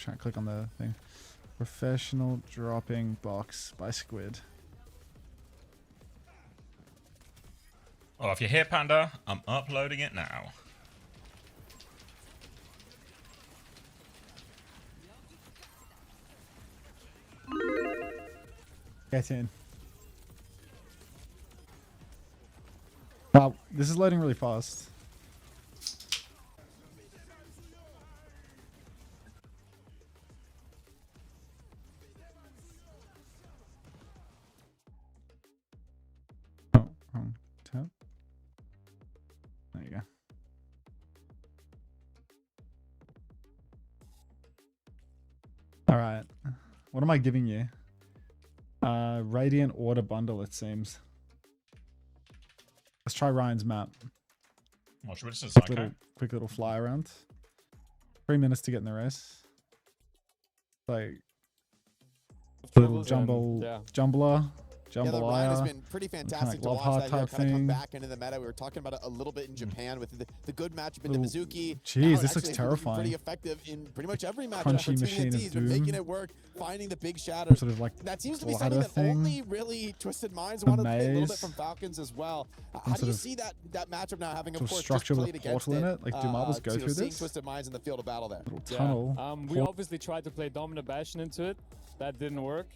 try and click on the thing. Professional dropping box by Squid. Oh, if you're here, Panda, I'm uploading it now. Get in. Wow, this is loading really fast. Oh, wrong tab. There you go. All right. What am I giving you? Radiant Order Bundle, it seems. Let's try Ryan's map. Oh, should we just Quick little fly around. 3 minutes to get in the race. Like little jumbler. Yeah, the Ryan has been pretty fantastic to watch that kind of come back into the meta. We were talking about it a little bit in Japan with the good matchup into Mizuki. Jeez, this looks terrifying. Pretty effective in pretty much every matchup. Crunchy machine of doom. Making it work, finding the big shatters. Sort of like that seems to be something that only really Twisted Minds wanted to play a little bit from Falcons as well. How do you see that matchup now having, of course, structure just with played a portal in it? Like, do marbles go through seeing this? Twisted Minds in the field of battle there. Little tunnel. We obviously tried to play Dominant Bastion into it. That didn't work.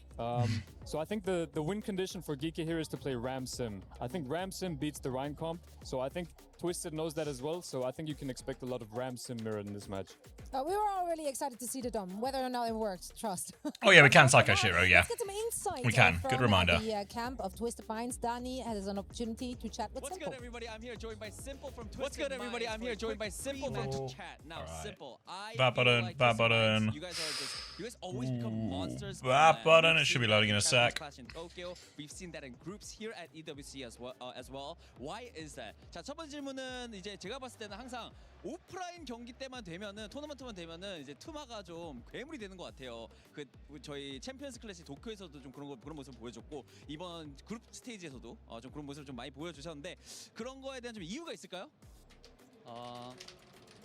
So I think the win condition for Geekay here is to play Ram Sim. I think Ram Sim beats the Rhine comp. So I think Twisted knows that as well. So I think you can expect a lot of Ram Sim mirror in this match. We were all really excited to see the Dom, whether or not it works, trust. Oh yeah, we can Psycho Shiro, yeah. Let's get some insight. We can. Good reminder. The camp of Twisted Minds. Danny has an opportunity to chat with Simple. What's good, everybody? I'm here joined by Simple from Twisted What's good, everybody? I'm here joined by Simple from Chat. Now, Simple, Bad button. You guys always become monsters. Bad button. It should be loading in a sec. In Tokyo. We've seen that in groups here at EWC as well. Why is that? 자, 첫 번째 질문은 이제 제가 봤을 때는 항상 오프라인 경기 때만 되면은 토너먼트만 되면은 이제 투마가 좀 괴물이 되는 것 같아요. 저희 챔피언스 클래식 도쿄에서도 좀 그런 모습을 보여줬고 이번 그룹 스테이지에서도 좀 그런 모습을 좀 많이 보여주셨는데 그런 거에 대한 좀 이유가 있을까요?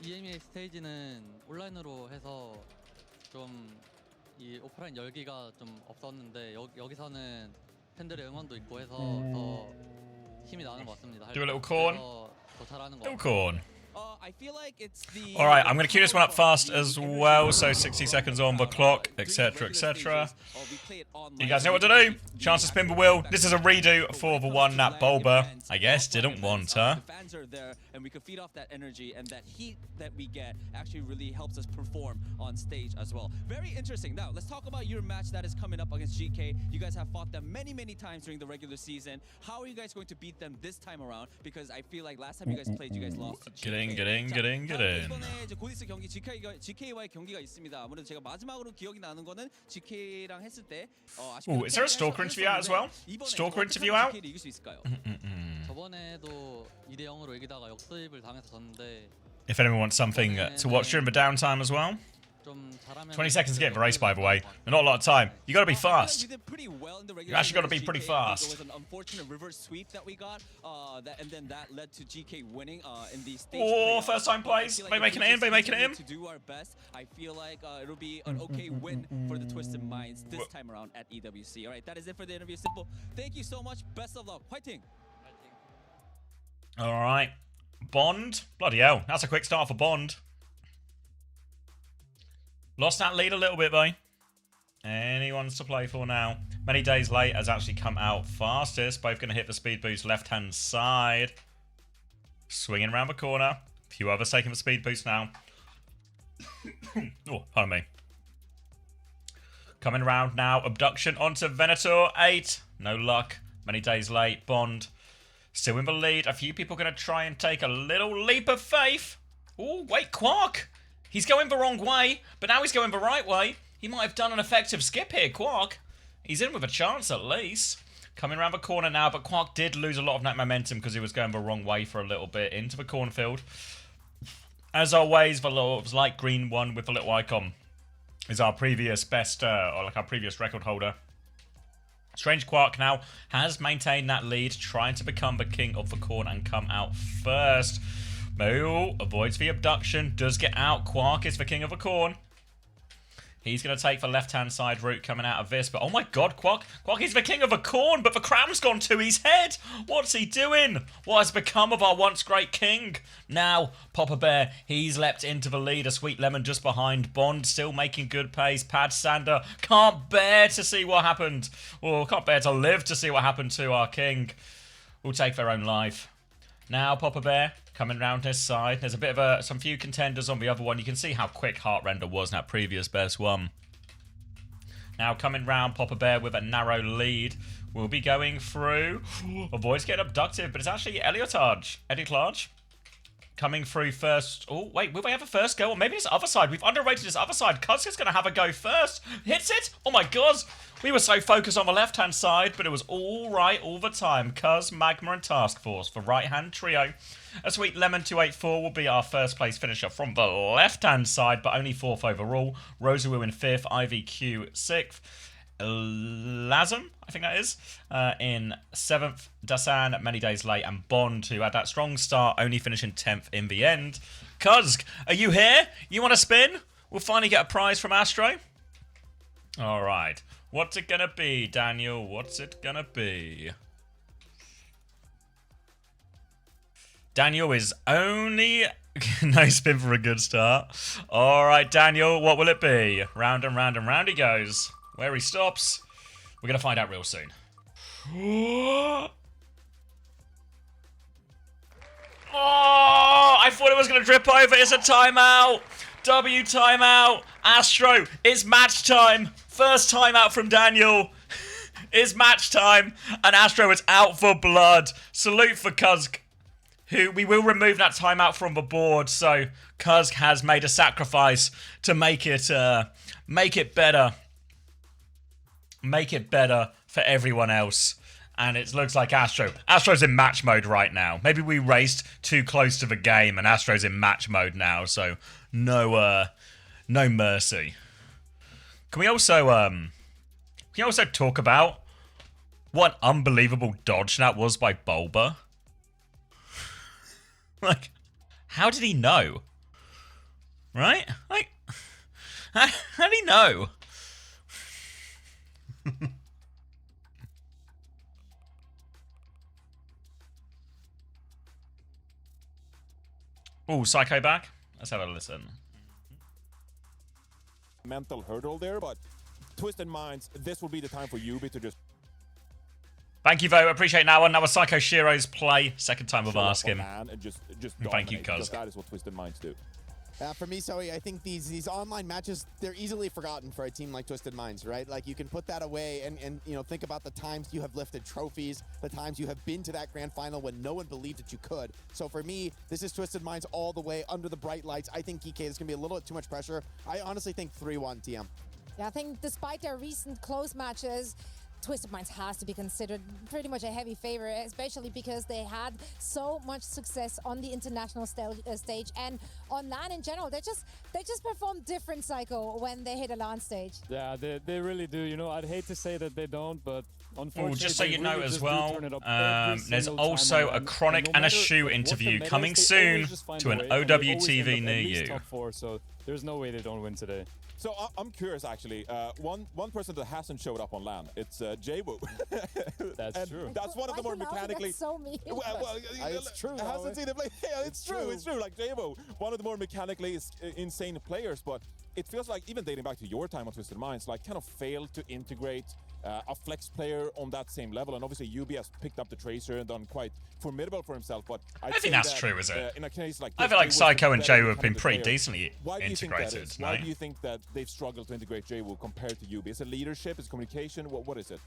EMEA 스테이지는 온라인으로 해서 좀 이 오프라인 열기가 좀 없었는데 여기서는 팬들의 응원도 있고 해서 더 힘이 나는 것 같습니다. Do a little corn. 더 잘하는 것 Little 같아요. corn. I feel like it's the Alright, I'm going to queue this one up fast as well, so 60 seconds on the clock, etc, etc. You guys know what to do. Chance to spin the wheel. This is a redo for the one that Bulba, I guess, didn't want her. The fans are there, and we can feed off that energy, and that heat that we get actually really helps us perform on stage as well. Very interesting. Now, let's talk about your match that is coming up against Geekay. You guys have fought them many, many times during the regular season. How are you guys going to beat them this time around? Because I feel like last time you guys played, you guys lost to Geekay. Get in. 이번에 이제 곧 있을 경기 GK와의 경기가 있습니다. 아무래도 제가 마지막으로 기억이 나는 거는 GK랑 했을 때 Ooh, is there a Stalker interview out as well? Stalker interview out? 이길 수 있을까요? 저번에도 2대 0으로 이기다가 역수입을 당해서 졌는데 If anyone wants something to watch during the downtime as well. 20 seconds to get in the race, by the way. Not a lot of time. You got to be fast. You actually got to be pretty fast. There was an unfortunate reverse sweep that we got, and then that led to GK winning in the stage. Oh, first time plays. By making it in. To do our best. I feel like it'll be an okay win for the Twisted Minds this time around at EWC. All right, that is it for the interview. Simple. Thank you so much. Best of luck. Fighting. All right. Bond. Bloody hell. That's a quick start for Bond. Lost that lead a little bit, though. Anyone's to play for now. Many Days Late has actually come out fastest. Both going to hit the speed boost left-hand side. Swinging around the corner. A few others taking the speed boost now. Oh, pardon me. Coming around now. Abduction onto Venator. 8. No luck. Many Days Late. Bond still in the lead. A few people going to try and take a little leap of faith. Oh, wait, Quark. He's going the wrong way, but now he's going the right way. He might have done an effective skip here, Quark. He's in with a chance at least. Coming around the corner now, but Quark did lose a lot of net momentum because he was going the wrong way for a little bit into the cornfield. As always, the light green one with the little icon is our previous best, or like our previous record holder. Strange Quark now has maintained that lead, trying to become the king of the corn and come out first. Moo avoids the abduction, does get out. Quark is the king of the corn. He's going to take the left-hand side route coming out of this. But, oh my god, Quack is the king of a corn, but the crown's gone to his head. What's he doing? What has become of our once great king? Now, Papa Bear, he's leapt into the lead. A Sweet Lemon just behind. Bond still making good pace. Pad Sander can't bear to see what happened. Or can't bear to live to see what happened to our king. Will take their own life. Now, Papa Bear coming round his side. There's a bit of some few contenders on the other one. You can see how quick Heart Render was in that previous best one. Now coming round, Papa Bear with a narrow lead. We'll be going through. Avoids getting abducted, but it's actually Eliotarge. Coming through first. Oh, wait, will they have a first go? Or maybe it's other side. We've underrated his other side. Cuz is going to have a go first. Hits it. Oh my god. We were so focused on the left-hand side, but it was all right all the time. Cuz, Magma, and Task Force for right-hand trio. A Sweet Lemon 284 will be our first place finisher from the left-hand side, but only 4th overall. Rosawu in 5th, IVQ 6th. Lazam, I think that is, in 7th. Dasan, many days late, and Bond, who had that strong start, only finishing 10th in the end. Kuzg, are you here? You want to spin? We'll finally get a prize from Astro. All right. What's it gonna be, Daniel? What's it gonna be? Daniel is only... no spin for a good start. All right, Daniel, what will it be? Round and round and round he goes. Where he stops, we're going to find out real soon. Oh, I thought it was going to drip over. It's a timeout. W timeout. Astro, it's match time. First timeout from Daniel. It's match time. And Astro is out for blood. Salute for Kuzg, who we will remove that timeout from the board. So Kuzg has made a sacrifice to make it better. Make it better for everyone else. And it looks like Astro's in match mode right now. Maybe we raced too close to the game and Astro's in match mode now, so no mercy. Can we also talk about what an unbelievable dodge that was by Bulba? Like, how did he know? Right? Like, how did he know? Oh, Psycho back? Let's have a listen. Mental hurdle there, but Twisted Minds, this will be the time for Yubi to just... Thank you, Vote. Appreciate that one. That was Psycho Shiro's play. Second time of asking. And just Thank you, Cuz. That is what Twisted Minds do. For me, Zoe, I think these online matches, they're easily forgotten for a team like Twisted Minds, right? Like, you can put that away and you know, think about the times you have lifted trophies, the times you have been to that grand final when no one believed that you could. So for me, this is Twisted Minds all the way under the bright lights. I think Geekay is going to be a little bit too much pressure. I honestly think 3-1 TM. Yeah, I think despite their recent close matches, Twisted Minds has to be considered pretty much a heavy favorite, especially because they had so much success on the international stage and on LAN in general. They just perform different, Psycho, when they hit a LAN stage. Yeah, they really do. You know, I'd hate to say that they don't, but unfortunately, just so you know really as well, there's there's also a Chronic and a Shoe interview coming soon to an OWTV near you. Top 4, so there's no way they don't win today. So I'm curious, actually. One person that hasn't showed up on LAN, it's Jaywu. That's true. That's one of the more mechanically. That's so mean. Well, it's true. Hasn't seen the play. Yeah, it's true. It's true. Like Jaywu, one of the more mechanically insane players, but it feels like even dating back to your time on Twisted Minds, like kind of failed to integrate a flex player on that same level. And obviously, UB has picked up the Tracer and done quite formidable for himself. But I think that's true, is it? In a case like I feel like Psycho and Jaywu have been pretty decently integrated. Why do you think that they've struggled to integrate Jaywu compared to UB? Is it leadership? Is it communication? What is it?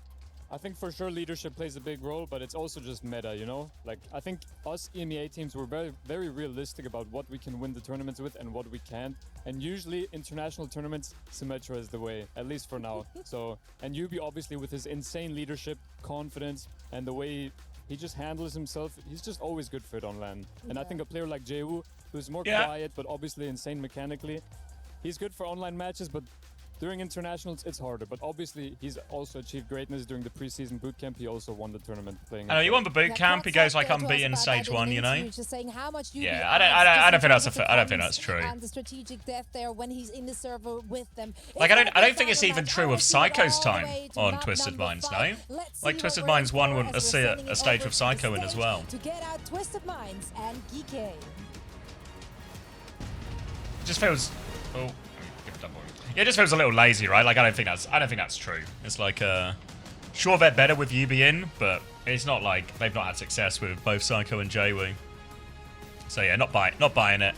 I think for sure leadership plays a big role, but it's also just meta, you know? Like, I think us EMEA teams were very, very realistic about what we can win the tournaments with and what we can't. And usually international tournaments, Symmetra is the way, at least for now. So, and Yubi obviously with his insane leadership, confidence, and the way he just handles himself, he's just always good for it on LAN. And I think a player like Jaywu, who's more quiet, but obviously insane mechanically, he's good for online matches, but During internationals, it's harder, but obviously he's also achieved greatness during the preseason boot camp. He also won the tournament playing. I know, you won the boot camp. He goes like unbeaten stage 1, you know. Yeah, I don't think that's true. And the strategic depth there when he's in the server with them. Like I don't think it's even true of Psycho's time on Twisted Minds, no. Like Twisted Minds won a stage with Psycho in as well. To get out Twisted Minds and Geekay. It just feels. Oh, yeah, it just feels a little lazy, right? Like I don't think that's true. It's like sure they're better with Yubi in, but it's not like they've not had success with both Psycho and Jwee. So yeah, not buying it.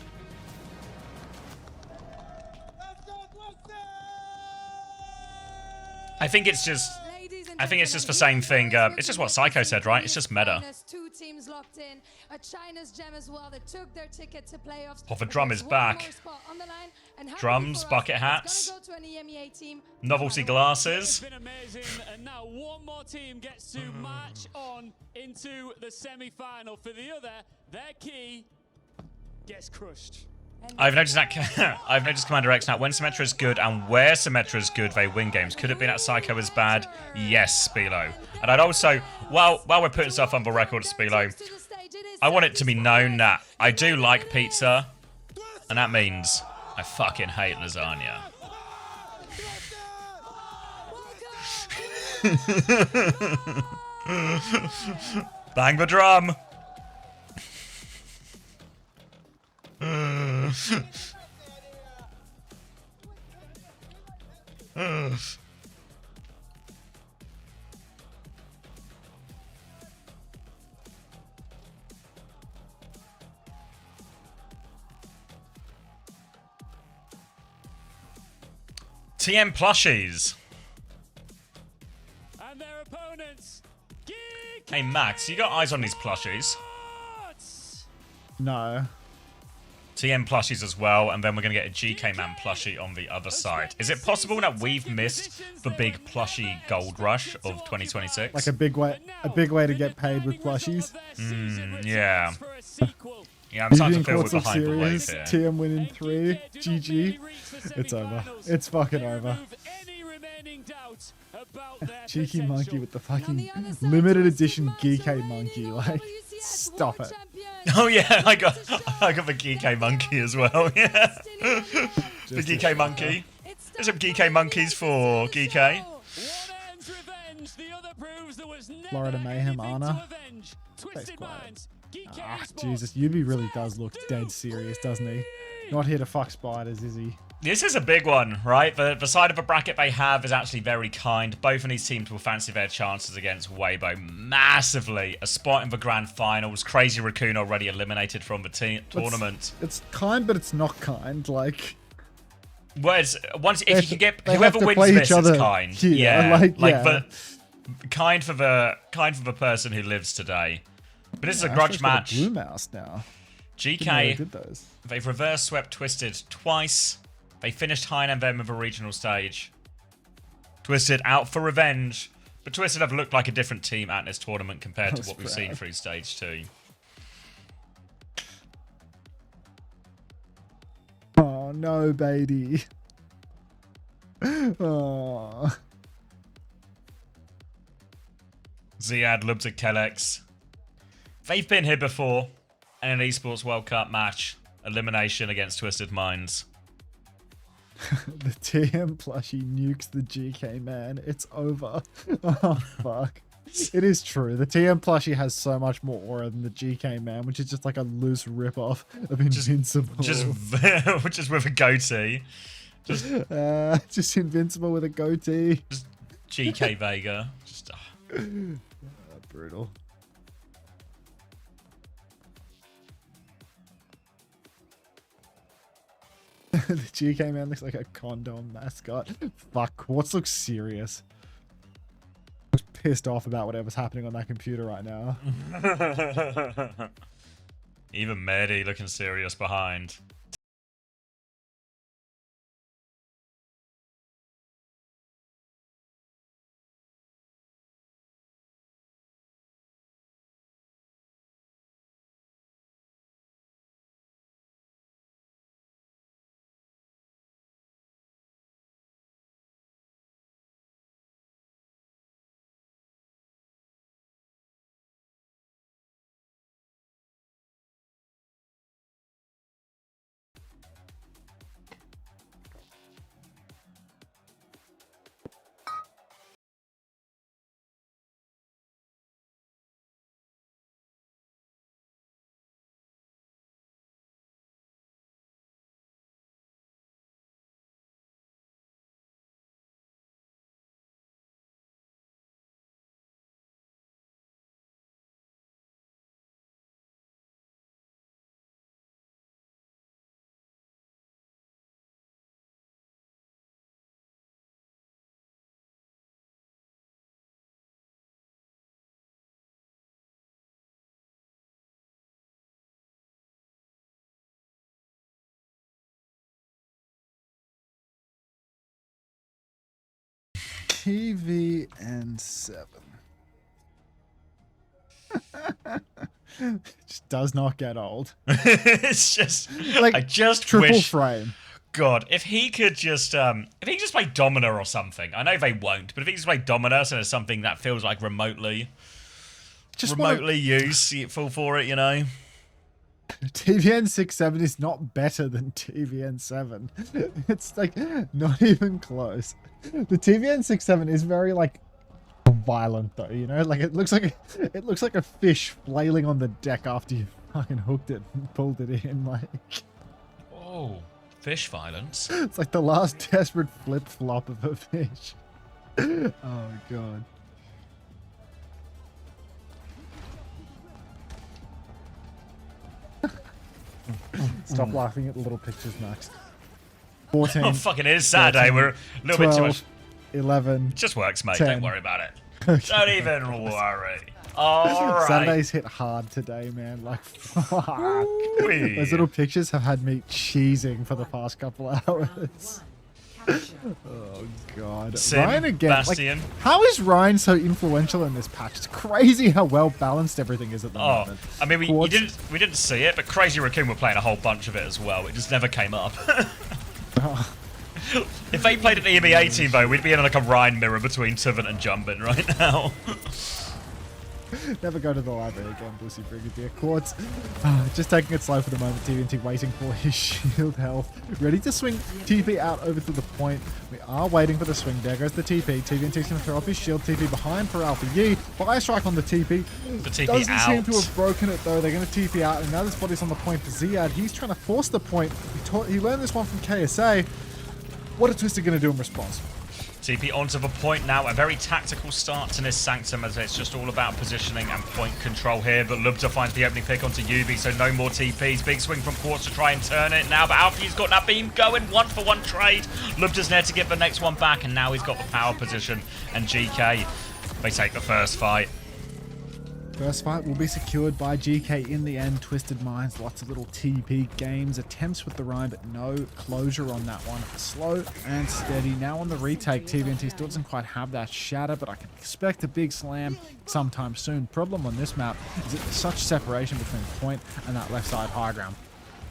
I think it's just the same thing. It's just what Psycho said, right? It's just meta. Two teams locked in. A China's gem as well that took their ticket to playoffs. Oh, the drum is back. Drums, bucket hats, novelty glasses. It's been amazing, and now one more team gets to march on into the semi-final. For the other, their key gets crushed. I've noticed CommanderX now. When Symmetra is good and where Symmetra is good, they win games. Could it be that Psycho is bad? Yes, Spilo. And I'd also, while we're putting stuff on the record, Spilo, I want it to be known that I do like pizza, and that means I fucking hate lasagna. Bang the drum. TM plushies. And their opponents. Hey Max, you got eyes on these plushies? No. TM plushies as well, and then we're going to get a GK Man plushie on the other side. Is it possible that we've missed the big plushie gold rush of 2026? Like a big way to get paid with plushies. Yeah. Yeah, I'm starting to feel we're behind the wave here. TM winning 3. GG. It's over. It's fucking over. Cheeky monkey with the fucking limited edition Geekay monkey. Like, stop it. Oh yeah, I got the Geekay monkey as well. Yeah, the Geekay monkey. There's some Geekay monkeys for Geekay. Florida Mayhem Anna. Ah, Jesus, Yubi really does look dead serious, doesn't he? Not here to fuck spiders, is he? This is a big one, right? The side of the bracket they have is actually very kind. Both of these teams will fancy their chances against Weibo massively. A spot in the grand finals. Crazy Raccoon already eliminated from the tournament. It's kind, but it's not kind. Like, well, if you can get whoever wins this, it's kind. Here. Yeah, yeah. The kind for the person who lives today. But this is a grudge match. Blue mouse now. GK, they've reverse swept Twisted twice. They finished high and them with a regional stage. Twisted out for revenge. But Twisted have looked like a different team at this tournament compared to what we've seen through stage 2. Oh, no, baby. Oh. Ziad, Lubzik, Telex. They've been here before. In an Esports World Cup match. Elimination against Twisted Minds. The TM plushie nukes the GK man. It's over. Oh, fuck. It is true. The TM plushie has so much more aura than the GK man, which is just like a loose rip-off of Invincible. Just with a goatee. Just Invincible with a goatee. Just GK Vega. Just brutal. The GK man looks like a condom mascot. Fuck, Quartz looks serious. I was pissed off about whatever's happening on that computer right now. Even Mehdi looking serious behind. TVN7. Just does not get old. It's just Like, I just triple wish frame. God, if he could just if he could just play Domina or something. I know they won't, but if he just play Domina and it's something that feels like remotely used, see it fall for it, you know. TVN67 is not better than TVN7. It's like not even close. The TVN67 is very like violent though, you know, like it looks like a fish flailing on the deck after you fucking hooked it and pulled it in. Like, Oh, fish violence. it's like the last desperate flip flop of a fish. Oh god. Stop laughing at the little pictures, Max. 14. Oh, fucking it is Saturday. 13, We're a little bit too 12, much. 11. It just works, mate. 10. Don't worry about it. Don't even worry. All right. Saturdays hit hard today, man. Like, fuck. Ooh-wee. Those little pictures have had me cheesing for the past couple hours. Oh, God. Sim, Ryan again. Bastion. Like, how is Ryan so influential in this patch? It's crazy how well balanced everything is at the Oh, moment. I mean, we Quartz- didn't see it, but Crazy Raccoon were playing a whole bunch of it as well. It just never came up. If they played an EMEA team, though, we'd be in like a Rhine mirror between Tivant and Jumpin right now. Never go to the library again, Bussy Brigadier. Quartz, just taking it slow for the moment. TNT waiting for his shield health. Ready to swing TP out over to the point. We are waiting for the swing. There goes the TP. TNT's going to throw up his shield. TP behind for Alpha Yi. Fire strike on the TP. The TP Doesn't out. seem to have broken it though. They're going to TP out, and now this body's on the point for Ziad. He's trying to force the point. He learned this one from KSA. What is Twister going to do in response? TP onto the point now. A very tactical start to this Sanctum, as it's just all about positioning and point control here. But Lubta finds the opening pick onto Yubi, so no more TPs. Big swing from Quartz to try and turn it now. But Alfie's got that beam going. 1-for-1 trade. Lubta's there to get the next one back, and now he's got the power position. And GK, they take the first fight. First fight will be secured by Geekay in the end. Twisted Minds, lots of little TP games, attempts with the Rhine, but no closure on that one. Slow and steady. Now on the retake, TVNT still doesn't quite have that shatter, but I can expect a big slam sometime soon. Problem on this map is that there's such separation between point and that left side high ground,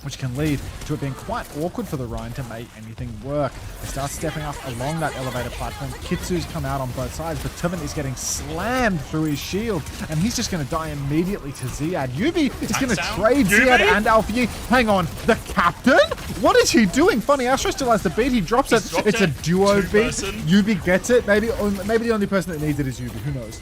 which can lead to it being quite awkward for the Rhine to make anything work. They start stepping up along that elevator platform. Kitsu's come out on both sides, but Tivant is getting slammed through his shield, and he's just going to die immediately to Ziad. Yubi is going to trade Ziad and Alpha Yi. Hang on, the captain? What is he doing? Funny, Astro still has the beat. He drops it. It's a duo beat. Yubi gets it. Maybe the only person that needs it is Yubi. Who knows?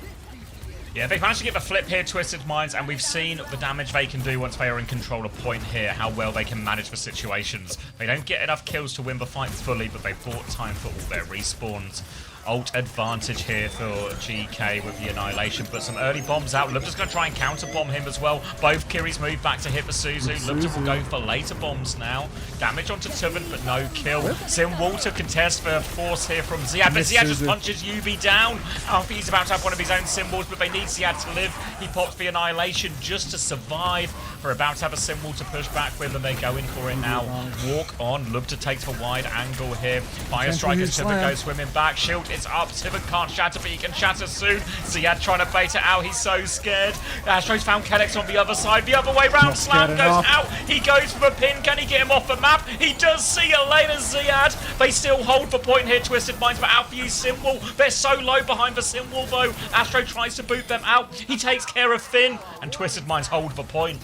Yeah, they've managed to get the flip here, Twisted Minds, and we've seen the damage they can do once they are in control of point here, how well they can manage the situations. They don't get enough kills to win the fight fully, but they've bought time for all their respawns. Ult advantage here for GK with the Annihilation, but some early bombs out. Lubta's going to try and counter-bomb him as well. Both Kiris move back to hit the Suzu. Lubta will go for later bombs now. Damage onto Tivant, but no kill. Sim Walter contest for force here from Ziad, but Ziad just punches Yubi down. Alfie's about to have one of his own symbols, but they need Ziad to live. He pops the Annihilation just to survive. We're about to have a symbol to push back with, and they go in for it now. Walk on. Lubta takes the wide angle here. Fire Strike as Tivant goes swimming back. Shield is up. Tivant can't shatter, but he can shatter soon. Ziad trying to bait it out. He's so scared. Astro's found Kellex on the other side. The other way round. Slam goes out. He goes for the pin. Can he get him off the map? He does. See you later, Ziad. They still hold the point here, Twisted Minds, but Alfie's symbol. They're so low behind the symbol, though. Astro tries to boot them out. He takes care of Finn, and Twisted Minds hold the point.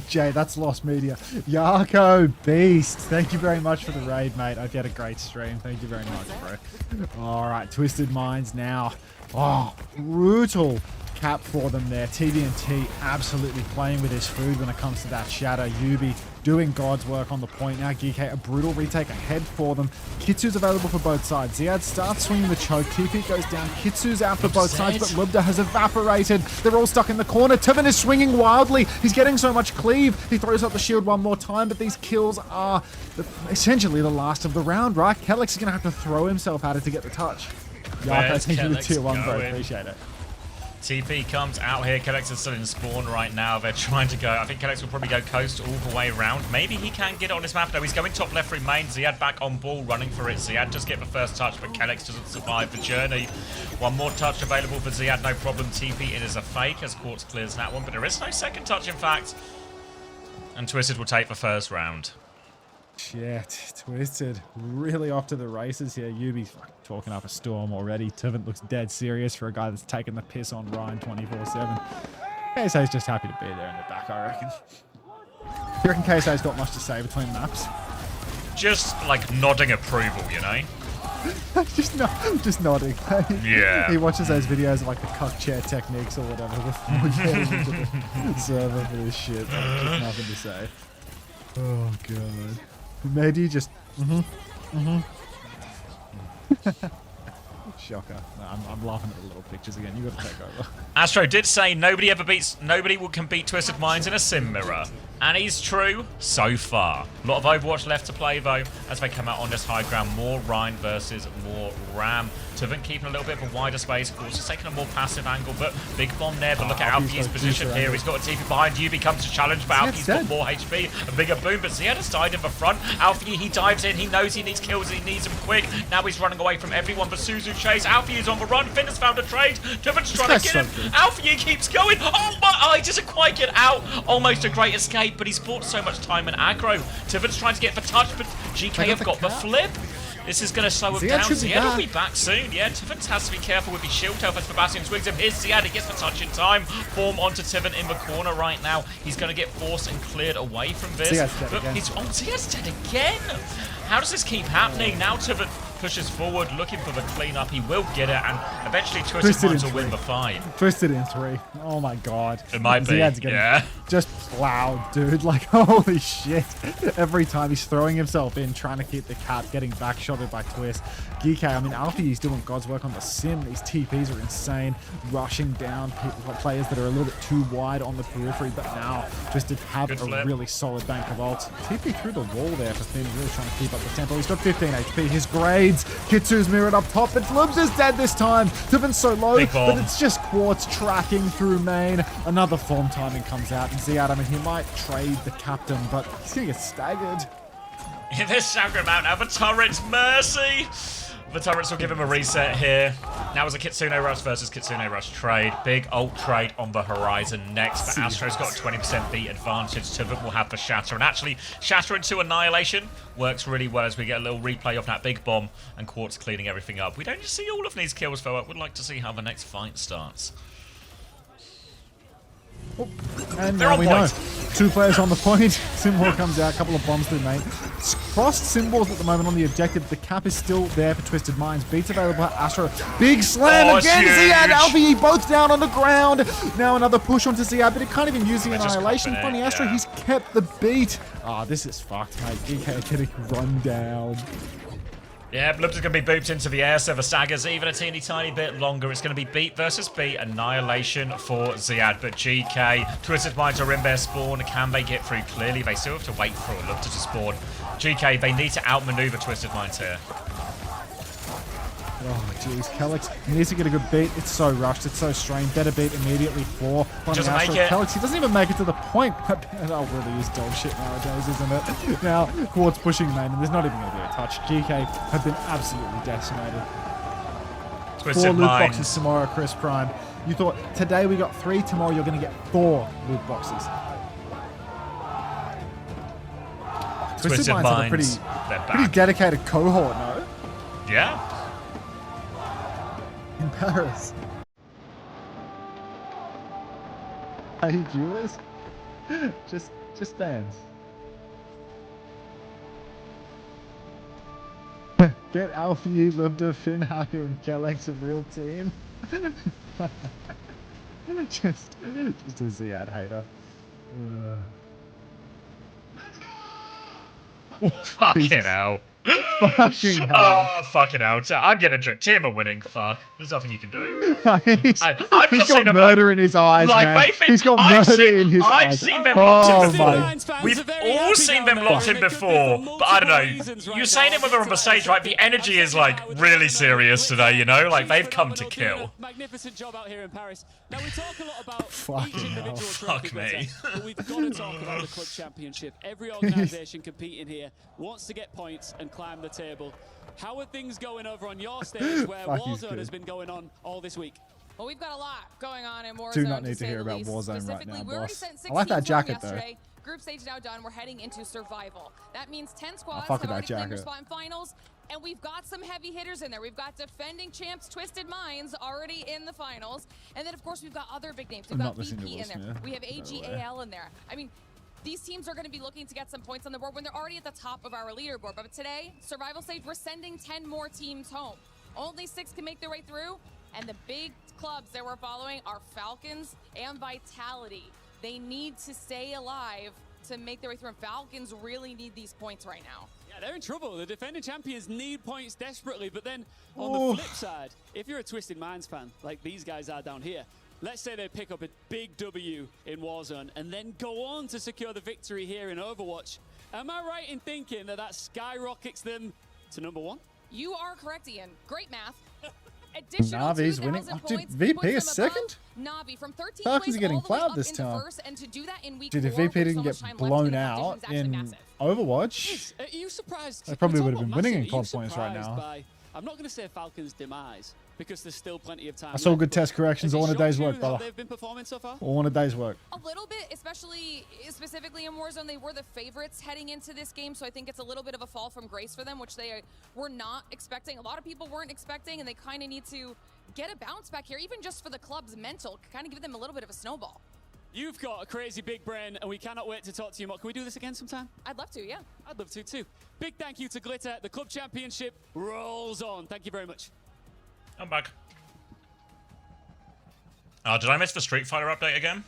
Jay, that's lost media. Yarko Beast, thank you very much for the raid, mate. Hope you had a great stream. Thank you very much, bro. All right, Twisted Minds now. Oh, brutal cap for them there. TVNT absolutely playing with his food when it comes to that shatter. Yubi doing God's work on the point. Now Geekay, a brutal retake ahead for them. Kitsu's available for both sides. Ziad starts swinging the choke. TP goes down. Kitsu's out for both sides, but Lubta has evaporated. They're all stuck in the corner. Tivant is swinging wildly. He's getting so much cleave. He throws up the shield one more time, but these kills are essentially the last of the round, right? Kellex is going to have to throw himself at it to get the touch. Yarko, thank you for the tier 1, bro. Appreciate it. TP comes out here. Kellex is still in spawn right now. They're trying to go. I think Kellex will probably go coast all the way around. Maybe he can get it on his map, though. He's going top left through main. Ziad back on ball, running for it. Ziad just get the first touch, but Kellex doesn't survive the journey. One more touch available for Ziad, no problem. TP, it is a fake as Quartz clears that one, but there is no second touch, in fact. And Twisted will take the first round. Shit, Twisted really off to the races here. Yubi's talking up a storm already. Tivant looks dead serious for a guy that's taking the piss on Ryan 24/7. KSA's just happy to be there in the back, I reckon. You reckon KSA's got much to say between maps? Just like nodding approval, you know? just nodding. Yeah. He watches those videos of like the cuck chair techniques or whatever before getting into the server for this shit. Like, just nothing to say. Oh god. Maybe just Shocker. No, I'm laughing at the little pictures again. You got to take over. Astro did say nobody can beat Twisted Minds in a sim mirror. And he's true so far. A lot of Overwatch left to play though as they come out on this high ground. More Rhine versus more Ram. Tivant keeping a little bit of a wider space. Of course, he's taking a more passive angle, but big bomb there. But look at Alfie's position here. He's got a TP behind you. Becomes a challenge, but Alfie's got more HP. A bigger boom, but Ziad has died in the front. Alfie, he dives in. He knows he needs kills. He needs them quick. Now he's running away from everyone. But Suzu chase. Alfie is on the run. Finn has found a trade. Tivant's trying to get him. Alfie keeps going. Oh my! He doesn't quite get out. Almost a great escape, but he's bought so much time and aggro. Tivant's trying to get the touch, but Geekay have got the flip. This is going to slow him down. Ziad will be back soon. Yeah, Tivant has to be careful with his shield health as Sebastian swings him. Here's Ziad. He gets the touch in time. Form onto Tivant in the corner right now. He's going to get forced and cleared away from this. Ziad's dead again. How does this keep happening? Now Tivant pushes forward, looking for the cleanup. He will get it, and eventually Twisted Minds will win the fight. Twisted in 3. Oh my god. It might be. Yeah. Just plowed, dude. Like, holy shit. Every time he's throwing himself in, trying to keep the cap, getting backshotted by Twist. Geekay, I mean, Alfie is doing God's work on the sim. These TPs are insane. Rushing down players that are a little bit too wide on the periphery, but now Twisted have a really solid bank of ults. TP through the wall there for Finn, really trying to keep up the tempo. He's got 15 HP. His grades. Kitsu's mirrored up top, but Lubs is dead this time. Tivant's so low, but it's just Quartz tracking through main. Another form timing comes out, and Ziad, I mean, he might trade the captain, but he's going to get staggered. In this stagger amount, now the turrets, mercy! The turrets will give him a reset here. Now it's a Kitsune Rush versus Kitsune Rush trade. Big ult trade on the horizon next, but Astro's got a 20% beat advantage. Tivant will have the Shatter, and actually Shatter into Annihilation works really well as we get a little replay of that big bomb and Quartz cleaning everything up. We don't just see all of these kills, though. I would like to see how the next fight starts. Oh, and now we know. 2 players on the point. Symbol comes out, a couple of bombs through main. It's crossed symbols at the moment on the objective. The cap is still there for Twisted Minds. Beats available at Astro. Big slam again. Ziad, Alfie, both down on the ground. Now another push onto Ziad, but it can't even use the Annihilation. Funny, Astro, he's kept the beat. This is fucked, mate. Geekay getting run down. Yeah, Lubs is going to be booped into the air, so the stagger's even a teeny tiny bit longer. It's going to be beat versus beat, Annihilation for Ziad. But Geekay, Twisted Minds are in their spawn. Can they get through? Clearly, they still have to wait for Lubs to spawn. Geekay, they need to outmaneuver Twisted Minds here. Oh, jeez. Kellex needs to get a good beat. It's so rushed. It's so strained. Better beat immediately for doesn't make it. Kellex, he doesn't even make it to the point. That really is dog shit nowadays, isn't it? Now, Quartz pushing main, and there's not even going to be a touch. Geekay have been absolutely decimated. Twisted 4 loot Minds. boxes tomorrow, Chris Prime. You thought today we got 3, tomorrow you're going to get 4 loot boxes. Twisted Minds have a pretty dedicated cohort, no? Yeah. In Paris. Hey viewers, just fans. Get Alfie, Lubda, Finn, Haku, and Kellex a real team. just a Ziad hater. Fucking hell. Fucking hell. Oh, fucking hell. I'm getting a drink. Team are winning. Fuck. There's nothing you can do. I've He's just seen got him, murder in his eyes, like, man. they've been- He's got I've murder seen- in his I've eyes. seen them Oh locked in my. We've all seen them locked in before, but I don't know. You're saying it when we're on the stage, right? The energy is like really serious today, you know? Like they've come to kill. Magnificent job out here in Paris. Now we talk a lot about Fucking each individual hell. trophy, Fuck me. but we've got to talk about the club championship. Every organisation competing here wants to get points and climb the table. How are things going over on your stage where Fuck, he's Warzone good. has been going on all this week? Well, we've got a lot going on in Warzone. Do not need to say hear the about least. Warzone right Specifically, now, we already boss. sent 6 I like that teams home jacket, though. yesterday. Group stage now done. We're heading into survival. That means 10 squads fuck have with that already claimed their jacket. spot in finals, and we've got some heavy hitters in there. We've got defending champs Twisted Minds already in the finals, and then of course we've got other big names. We've I'm got not listening to VP in Will there. Smith, We have by the way. AGAL in there. I mean, these teams are going to be looking to get some points on the board when they're already at the top of our leaderboard. But today, survival stage, we're sending 10 more teams home. Only 6 can make their way through, and the big clubs that we're following are Falcons and Vitality. They need to stay alive to make their way through, and Falcons really need these points right now. Yeah, they're in trouble. The defending champions need points desperately, but then on the flip side, if you're a Twisted Minds fan, like these guys are down here, let's say they pick up a big W in Warzone and then go on to secure the victory here in Overwatch. Am I right in thinking that that skyrockets them to #1? You are correct, Ian. Great math. Additional Navi's 2,000 winning. Oh, dude, points VP puts is them above second? Navi from 13 Falcons plays are getting all the way plowed up this into time. first, and to do that in week Dude, if 4 VP with didn't so get much time left, blown the out competition's actually in massive. Overwatch, Are you surprised? they probably we would talk have been about winning in massive. club Are you points right surprised now. by- I'm not going to say Falcons' demise because there's still plenty of time. I saw left, good but test corrections. has All it in a day's shocked work, you how brother. they've been performing so far? All in a day's work. A little bit, specifically in Warzone, they were the favorites heading into this game, so I think it's a little bit of a fall from grace for them, which they were not expecting. A lot of people weren't expecting, and they kind of need to get a bounce back here, even just for the club's mental, kind of give them a little bit of a snowball. You've got a crazy big brain, and we cannot wait to talk to you more. Can we do this again sometime? I'd love to, yeah. I'd love to too. Big thank you to Glitter. The club championship rolls on. Thank you very much. I'm back. Oh, did I miss the Street Fighter update again?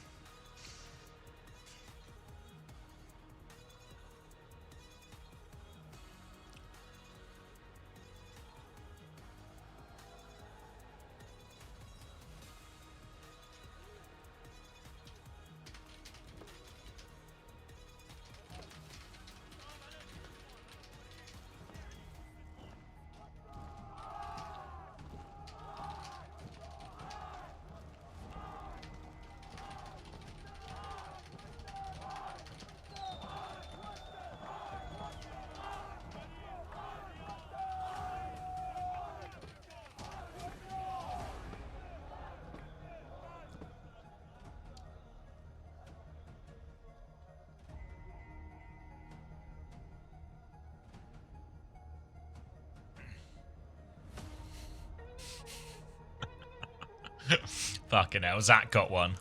Fucking hell, Zach got one.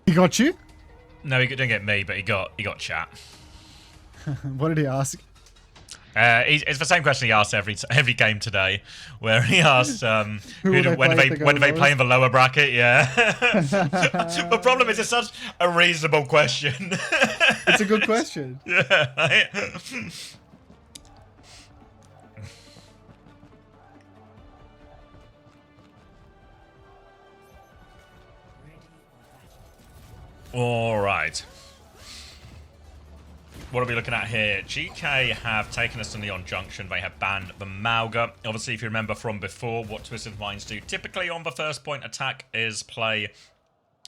He got you? No, he didn't get me, but he got chat. What did he ask? It's the same question he asked every game today, where he asked when do they play in the lower bracket. Yeah. The problem is it's such a reasonable question. It's a good question. Yeah. Right? All right. What are we looking at here? Geekay have taken us to Neon Junction. They have banned the Mauga. Obviously, if you remember from before, what Twisted Minds do typically on the first point attack is play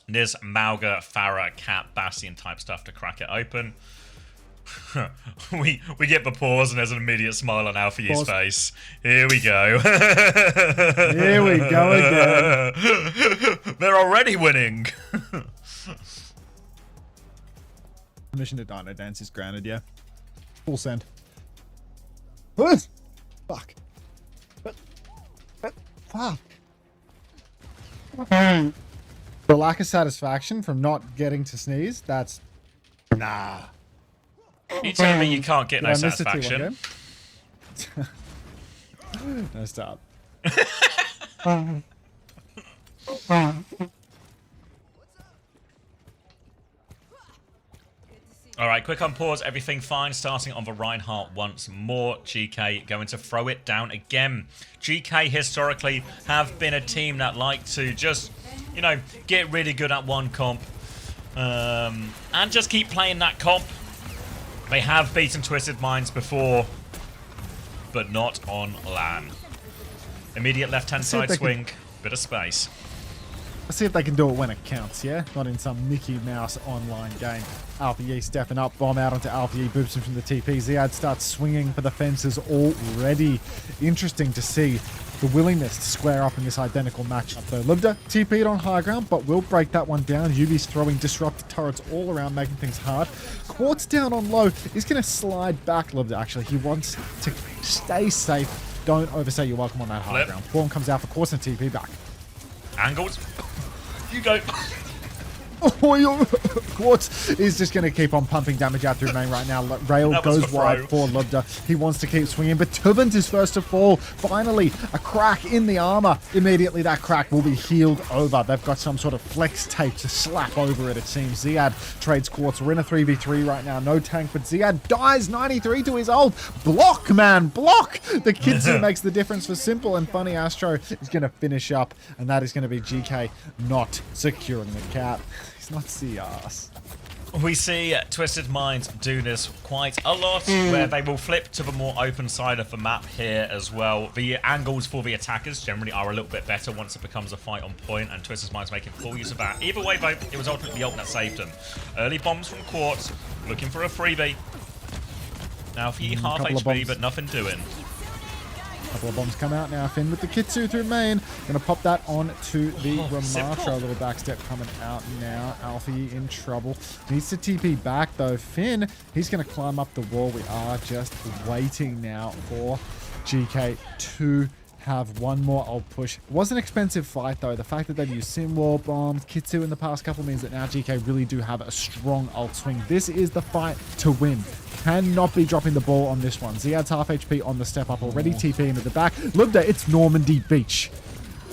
this Mauga, Farah, Cat, Bastion type stuff to crack it open. we get the pause and there's an immediate smile on Alfie's face. Here we go. Here we go again. They're already winning. Permission to Dino Dance is granted, yeah. Full send. What? Fuck. Fuck. The lack of satisfaction from not getting to sneeze, that's... Nah. You telling me you can't get no Did I miss it too, satisfaction? okay? No, stop. All right, quick on pause. Everything fine. Starting on the Reinhardt once more. GK going to throw it down again. GK historically have been a team that like to just, you know, get really good at one comp and just keep playing that comp. They have beaten Twisted Minds before, but not on LAN. Immediate left-hand side swing, bit of space. Let's see if they can do it when it counts, yeah? Not in some Mickey Mouse online game. Alpha Yi stepping up, bomb out onto Alpha Yi, boops him from the TP. Ziad starts swinging for the fences already. Interesting to see the willingness to square up in this identical matchup, though. Libda TP'd on high ground, but will break that one down. Yubi's throwing disrupted turrets all around, making things hard. Quartz down on low. He's going to slide back, Libda, actually. He wants to stay safe. Don't overstay your welcome on that high ground. Form comes out for Quartz and TP back. Angles. You go. Quartz is just going to keep on pumping damage out through main right now. Rail goes wide for Lubda. He wants to keep swinging, but Turbans is first to fall. Finally, a crack in the armor. Immediately, that crack will be healed over. They've got some sort of flex tape to slap over it, it seems. Ziad trades Quartz. We're in a 3v3 right now. No tank, but Ziad dies 93 to his ult. Block, man, block! The Kitsu makes the difference for Simple, and Funny Astro is going to finish up, and that is going to be GK not securing the cap. He's not CS. We see Twisted Minds do this quite a lot, where they will flip to the more open side of the map here as well. The angles for the attackers generally are a little bit better once it becomes a fight on point, and Twisted Minds making full use of that. Either way, though, it was ultimately the ult that saved them. Early bombs from Quartz, looking for a freebie. Now, for half HP, but nothing doing. Couple of bombs come out now. Finn with the Kitsu through main. Gonna pop that on to the Ramattra. A little backstep coming out now. Alfie in trouble. Needs to TP back though. Finn, he's gonna climb up the wall. We are just waiting now for GK to have one more ult push. It was an expensive fight though. The fact that they've used Sim Wall, bombs, Kitsu in the past couple means that now GK really do have a strong ult swing. This is the fight to win. Cannot be dropping the ball on this one. Ziad's half HP on the step up already. TP into the back. Libda, it's Normandy Beach.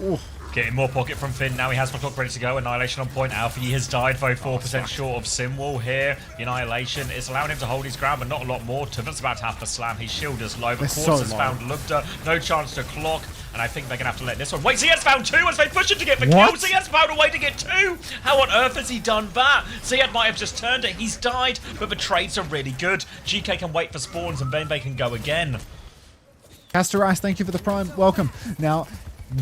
Ooh. Getting more pocket from Finn. Now he has the clock ready to go. Annihilation on point. Alfie has died, though, 4% short of Simwall here. The Annihilation is allowing him to hold his ground, but not a lot more. Tuvin's about to have to slam. His shield is low, but Quartz has found Lubda. No chance to clock, and I think they're going to have to let this one. Wait, Ziad's found two as they push him to get the kill. Ziad's found a way to get two. How on earth has he done that? Ziad might have just turned it. He's died, but the trades are really good. GK can wait for spawns, and then they can go again. Castor Ice, thank you for the prime. Welcome. Now,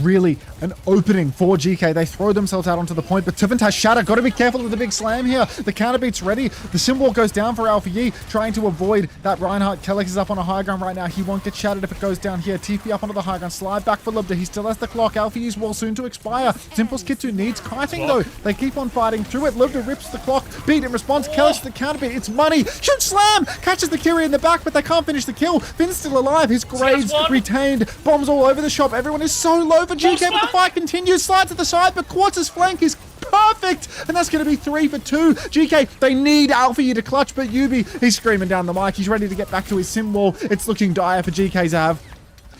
really an opening for GK. They throw themselves out onto the point, but Tuvint has Shatter. Got to be careful of the big slam here. The counter beat's ready. The symbol goes down for Alpha Yi, trying to avoid that Reinhardt. Kellex is up on a high ground right now. He won't get shattered if it goes down here. TP up onto the high ground. Slide back for Lubda. He still has the clock. Alpha Yi's wall soon to expire. Simple's Kitsu needs kiting though. They keep on fighting through it. Lubda rips the clock. Beat in response. Kellex the counter beat. It's money. Shoot slam. Catches the Kyrie in the back, but they can't finish the kill. Finn's still alive. His grades retained. Bombs all over the shop. Everyone is so low for GK, but the fight continues. Slide to the side, but Quartz's flank is perfect, and that's going to be 3 for 2. GK, they need Alpha Yi to clutch, but Yubi, he's screaming down the mic. He's ready to get back to his sim wall. It's looking dire for GK's Av.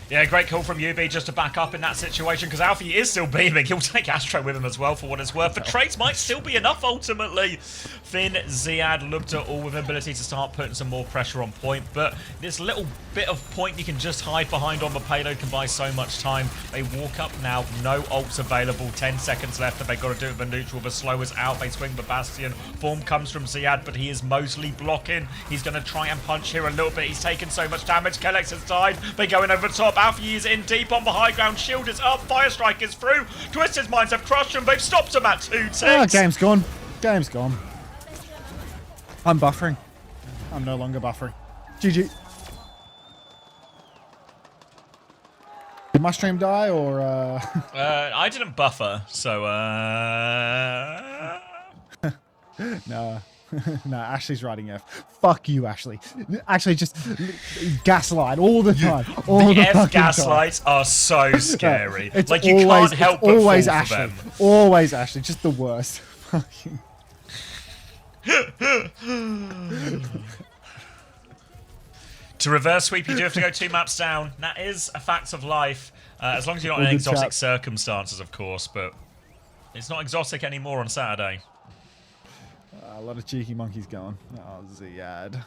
Yeah, great call from UB just to back up in that situation, because Alfie is still beaming. He'll take Astro with him as well for what it's worth. The trades might still be enough ultimately. Finn, Ziad, Lubda all with the ability to start putting some more pressure on point, but this little bit of point you can just hide behind on the payload can buy so much time. They walk up now, no ults available, 10 seconds left, and they've got to do it with the neutral. The slow is out, they swing the Bastion. Form comes from Ziad, but he is mostly blocking. He's going to try and punch here a little bit. He's taken so much damage. Kellex has died. They go in over the top. Alpha Yi is in deep on the high ground. Shield is up. Fire Strike is through. Twisted Minds have crushed him. They've stopped him at 2 ticks. Oh, game's gone. Game's gone. I'm buffering. I'm no longer buffering. GG. Did my stream die or I didn't buffer, so No. No, Ashley's writing F. Fuck you, Ashley. Ashley, just gaslight all the time. All the F gaslights are so scary. It's like, you always, can't help it's always but fall Ashley. for them. Always Ashley. Just the worst. To reverse sweep, you do have to go 2 maps down. That is a fact of life. As long as you're not in exotic circumstances, of course, but it's not exotic anymore on Saturday. A lot of cheeky monkeys going. Oh, Ziad.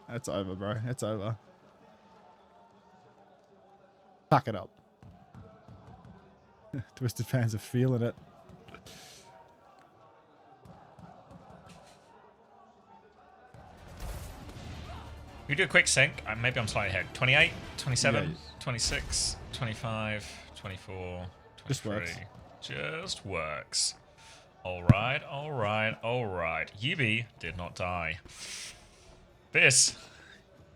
It's over, bro. It's over. Pack it up. Twisted fans are feeling it. We do a quick sync. Maybe I'm slightly ahead. 28, 27, Yeah. 26, 25, 24, 23. Just works. Just works. Alright, alright, alright. Yubi did not die. This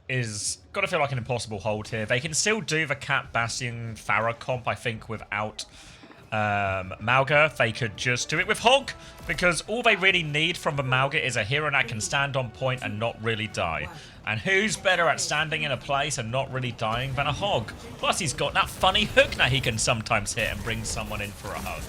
is gotta feel like an impossible hold here. They can still do the Cat Bastion Farah comp, I think, without Mauga. They could just do it with Hog, because all they really need from the Mauga is a hero that can stand on point and not really die. And who's better at standing in a place and not really dying than a Hog? Plus he's got that funny hook that he can sometimes hit and bring someone in for a hug.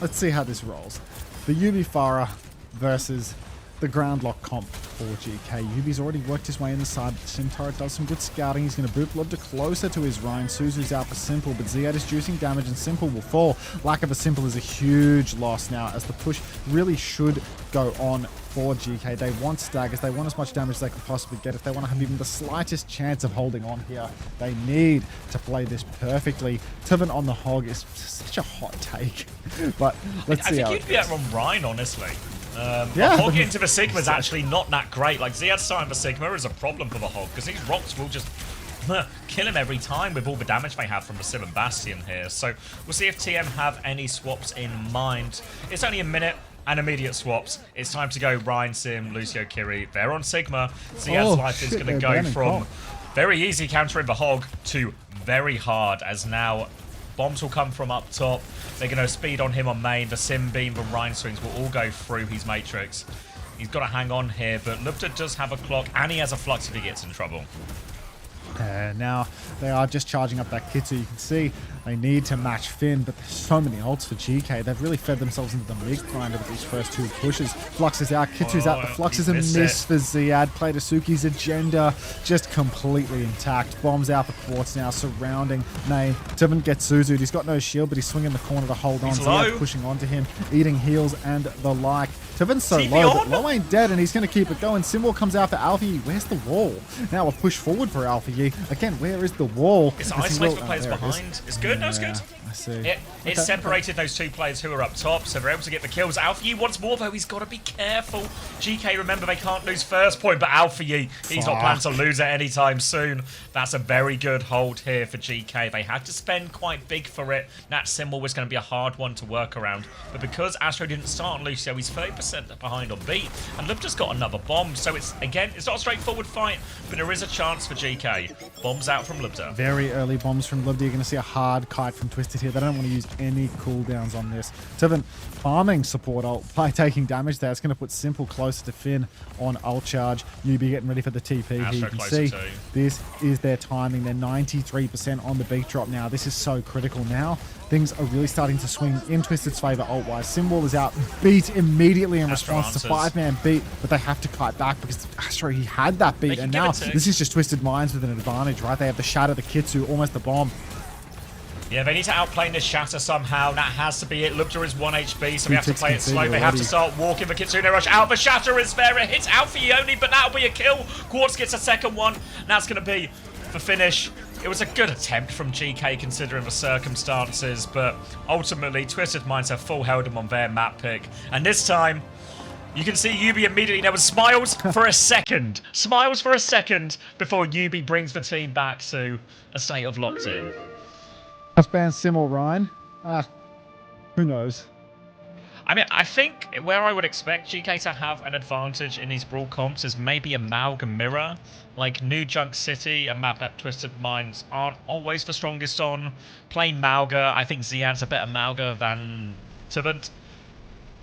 Let's see how this rolls. The Yubi Farah versus the ground lock comp for GK. Yubi's already worked his way in the side. Sim turret does some good scouting. He's going to boot Lobster closer to his Ryan. Suzu's out for Simple, but Ziad is juicing damage and Simple will fall. Lack of a Simple is a huge loss now, as the push really should go on for GK. They want staggers. They want as much damage as they can possibly get. If they want to have even the slightest chance of holding on here, they need to play this perfectly. Tivin on the Hog is such a hot take. But let's see how I think you'd be out on Rhine, honestly. Yeah. Hog into the Sigma is actually not that great. Like, Ziad starting the Sigma is a problem for the Hog, because these rocks will just kill him every time with all the damage they have from the Sim and Bastion here. So we'll see if TM have any swaps in mind. It's only a minute and immediate swaps. It's time to go Ryan, Sim, Lucio, Kiri. They're on Sigma. Ziad's life is going to go from very easy countering the Hog to very hard, as now bombs will come from up top. They're going to speed on him on main. The Sim Beam, the Rhine Swings will all go through his Matrix. He's got to hang on here, but Lubta does have a clock, and he has a Flux if he gets in trouble. Now they are just charging up that kit, so you can see they need to match Finn, but there's so many ults for GK. They've really fed themselves into the mid grinder with these first two pushes. Flux is out, Kitsu's out, the Flux is a miss for Ziad. Played agenda just completely intact. Bombs out for Quartz now, surrounding Nay. Tivin gets Suzu. He's got no shield, but he's swinging the corner to hold on. Ziad pushing onto him, eating heals and the like. Tivin's so low, but Low ain't dead, and he's going to keep it going. Symbol comes out for Alfie. Where's the wall? Now a push forward for Alfie. Again, where is the wall? It's isolated the players behind. It's good, no, it's good. I see. It separated those two players who are up top, so they're able to get the kills. Alfie once more, though, he's got to be careful. GK, remember, they can't lose first point, but Alfie, he's not planning to lose it anytime soon. That's a very good hold here for GK. They had to spend quite big for it. That symbol was going to be a hard one to work around, but because Astro didn't start on Lucio, he's 30% behind on beat, and Lub just got another bomb, so it's not a straightforward fight, but there is a chance for GK. Bombs out from Lubda. Very early bombs from Lubda. You're going to see a hard kite from Twisted here. They don't want to use any cooldowns on this. Tivin farming support ult by taking damage there. It's going to put Simple closer to Finn on ult charge. Yubi getting ready for the TP here. You can see this is their timing. They're 93% on the beat drop now. This is so critical now. Things are really starting to swing in Twisted's favor ult-wise. Symbol is out, beat immediately in response to 5-man beat, but they have to kite back because Astro, he had that beat, and now this is just Twisted Minds with an advantage, right? They have the Shatter, the Kitsu, almost the bomb. Yeah, they need to outplay this Shatter somehow. That has to be it. Lubda is 1 HP, so we have to play it slow. They have to start walking. The Kitsune rush out. The Shatter is there. It hits Alfie only, but that'll be a kill. Quartz gets a second one. That's going to be the finish. It was a good attempt from GK considering the circumstances, but ultimately Twisted Minds have full held him on their map pick. And this time, you can see Yubi immediately. There was smiles for a second. Smiles for a second before Yubi brings the team back to a state of locked in. Tough ban Sim or Ryan? Who knows? I mean, I think where I would expect GK to have an advantage in these brawl comps is maybe Amalgam Mirror. Like New Junk City and map that Twisted Minds aren't always the strongest on. Playing Malga, I think Ziad's a better Malga than Tivant.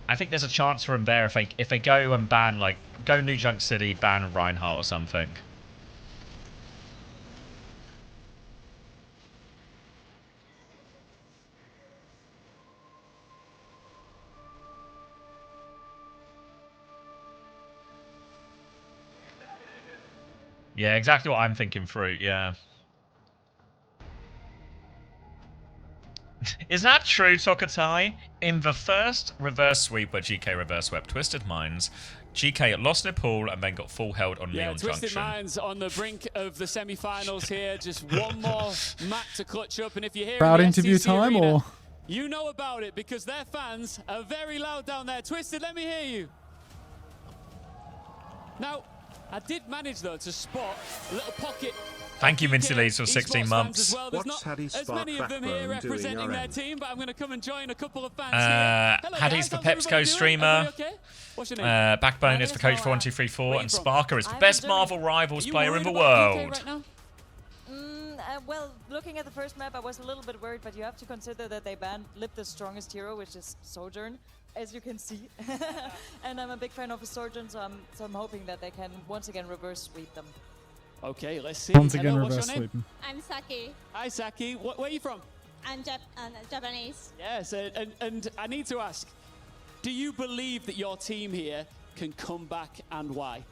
I think there's a chance for him there if they go and ban, like, go New Junk City, ban Reinhardt or something. Yeah, exactly what I'm thinking through, yeah. Is that true, Tokatai? In the first reverse sweep where GK reverse swept Twisted Minds, GK lost Nepal and then got full held on Leon Twisted Junction. Minds on the brink of the semi-finals here. Just one more map to clutch up, and if you're here Crowd in the interview STC time, arena, or you know about it because their fans are very loud down there. Twisted, let me hear you. Now, I did manage though to spot a little pocket. Thank you, Minty Leeds, for 16 months. Well. There's not as many of them here representing their team, but I'm going to come and join a couple of fans here. Hello, Haddy's the guys, how's Pepsco everybody doing? streamer. Everybody okay? What's your name? Backbone is the coach for 1234, and Sparker is the best Marvel Rivals player in the world. Right now? Well, looking at the first map, I was a little bit worried, but you have to consider that they banned Lip, strongest hero, which is Sojourn, as you can see. And I'm a big fan of a Sojourn, so I'm hoping that they can once again reverse sweep them. Okay, let's see. once again Hello, reverse what's your name? sweeping. I'm Saki. Hi, Saki. Where are you from? I'm Japanese. Yes, and I need to ask, do you believe that your team here can come back, and why?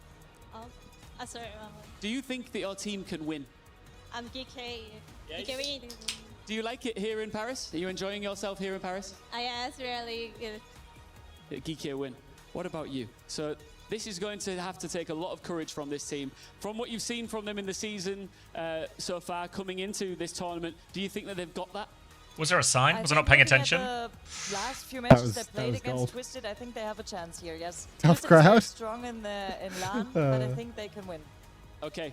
Sorry. Do you think that your team can win? I'm Geekay. Yes. Geekay. Do you like it here in Paris? Are you enjoying yourself here in Paris? Yes, really good. Geekay win. What about you? So this is going to have to take a lot of courage from this team. From what you've seen from them in the season so far, coming into this tournament, do you think that they've got that? Was there a sign? Was I not paying attention? The last few matches they played against gold. Twisted, I think they have a chance here. Yes, Tough Twisted is very crowd. strong in LAN, but I think they can win. Okay,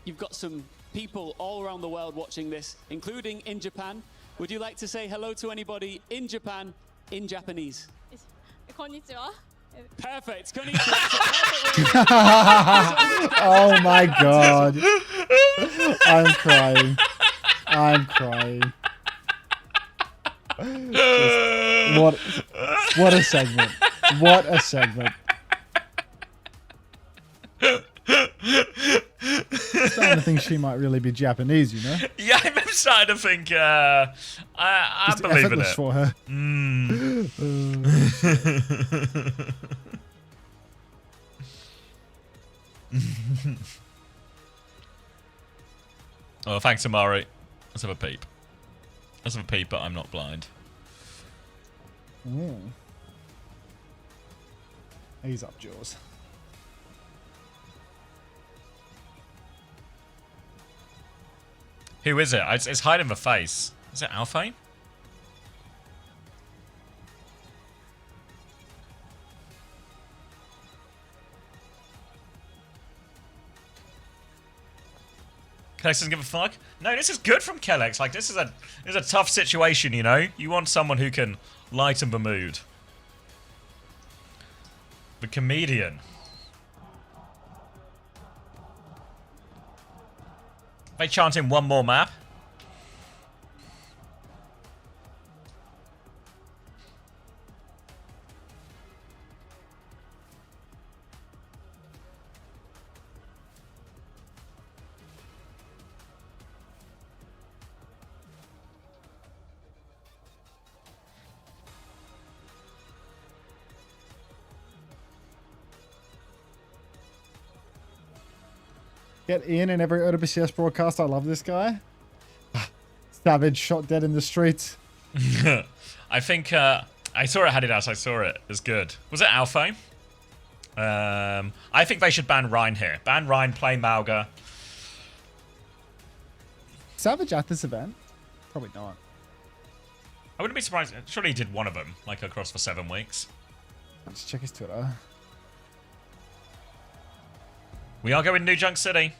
you've got some people all around the world watching this, including in Japan. Would you like to say hello to anybody in Japan in Japanese? Konnichiwa. Perfect. Konnichiwa. Oh my god. I'm crying. I'm crying. What a segment. What a segment. I'm starting to think she might really be Japanese, you know? Yeah, I'm starting to think I'm Just believing effortless it. for her. Oh, thanks, Amari. Let's have a peep. Let's have a peep, but I'm not blind. He's up, Jaws. Who is it? It's hiding the face. Is it Alfane? Kellex doesn't give a fuck. No, this is good from Kellex. Like, this is a tough situation, you know? You want someone who can lighten the mood. The comedian. They chanting one more map. Get Ian in every OWCS broadcast. I love this guy. Savage shot dead in the streets. I think I saw it, Hadidas. I saw it. It's good. Was it Alpha? I think they should ban Rhine here. Ban Rhine, play Malga. Savage at this event? Probably not. I wouldn't be surprised. Surely he did one of them, like across for 7 weeks. Let's check his Twitter. We are going New Junk City.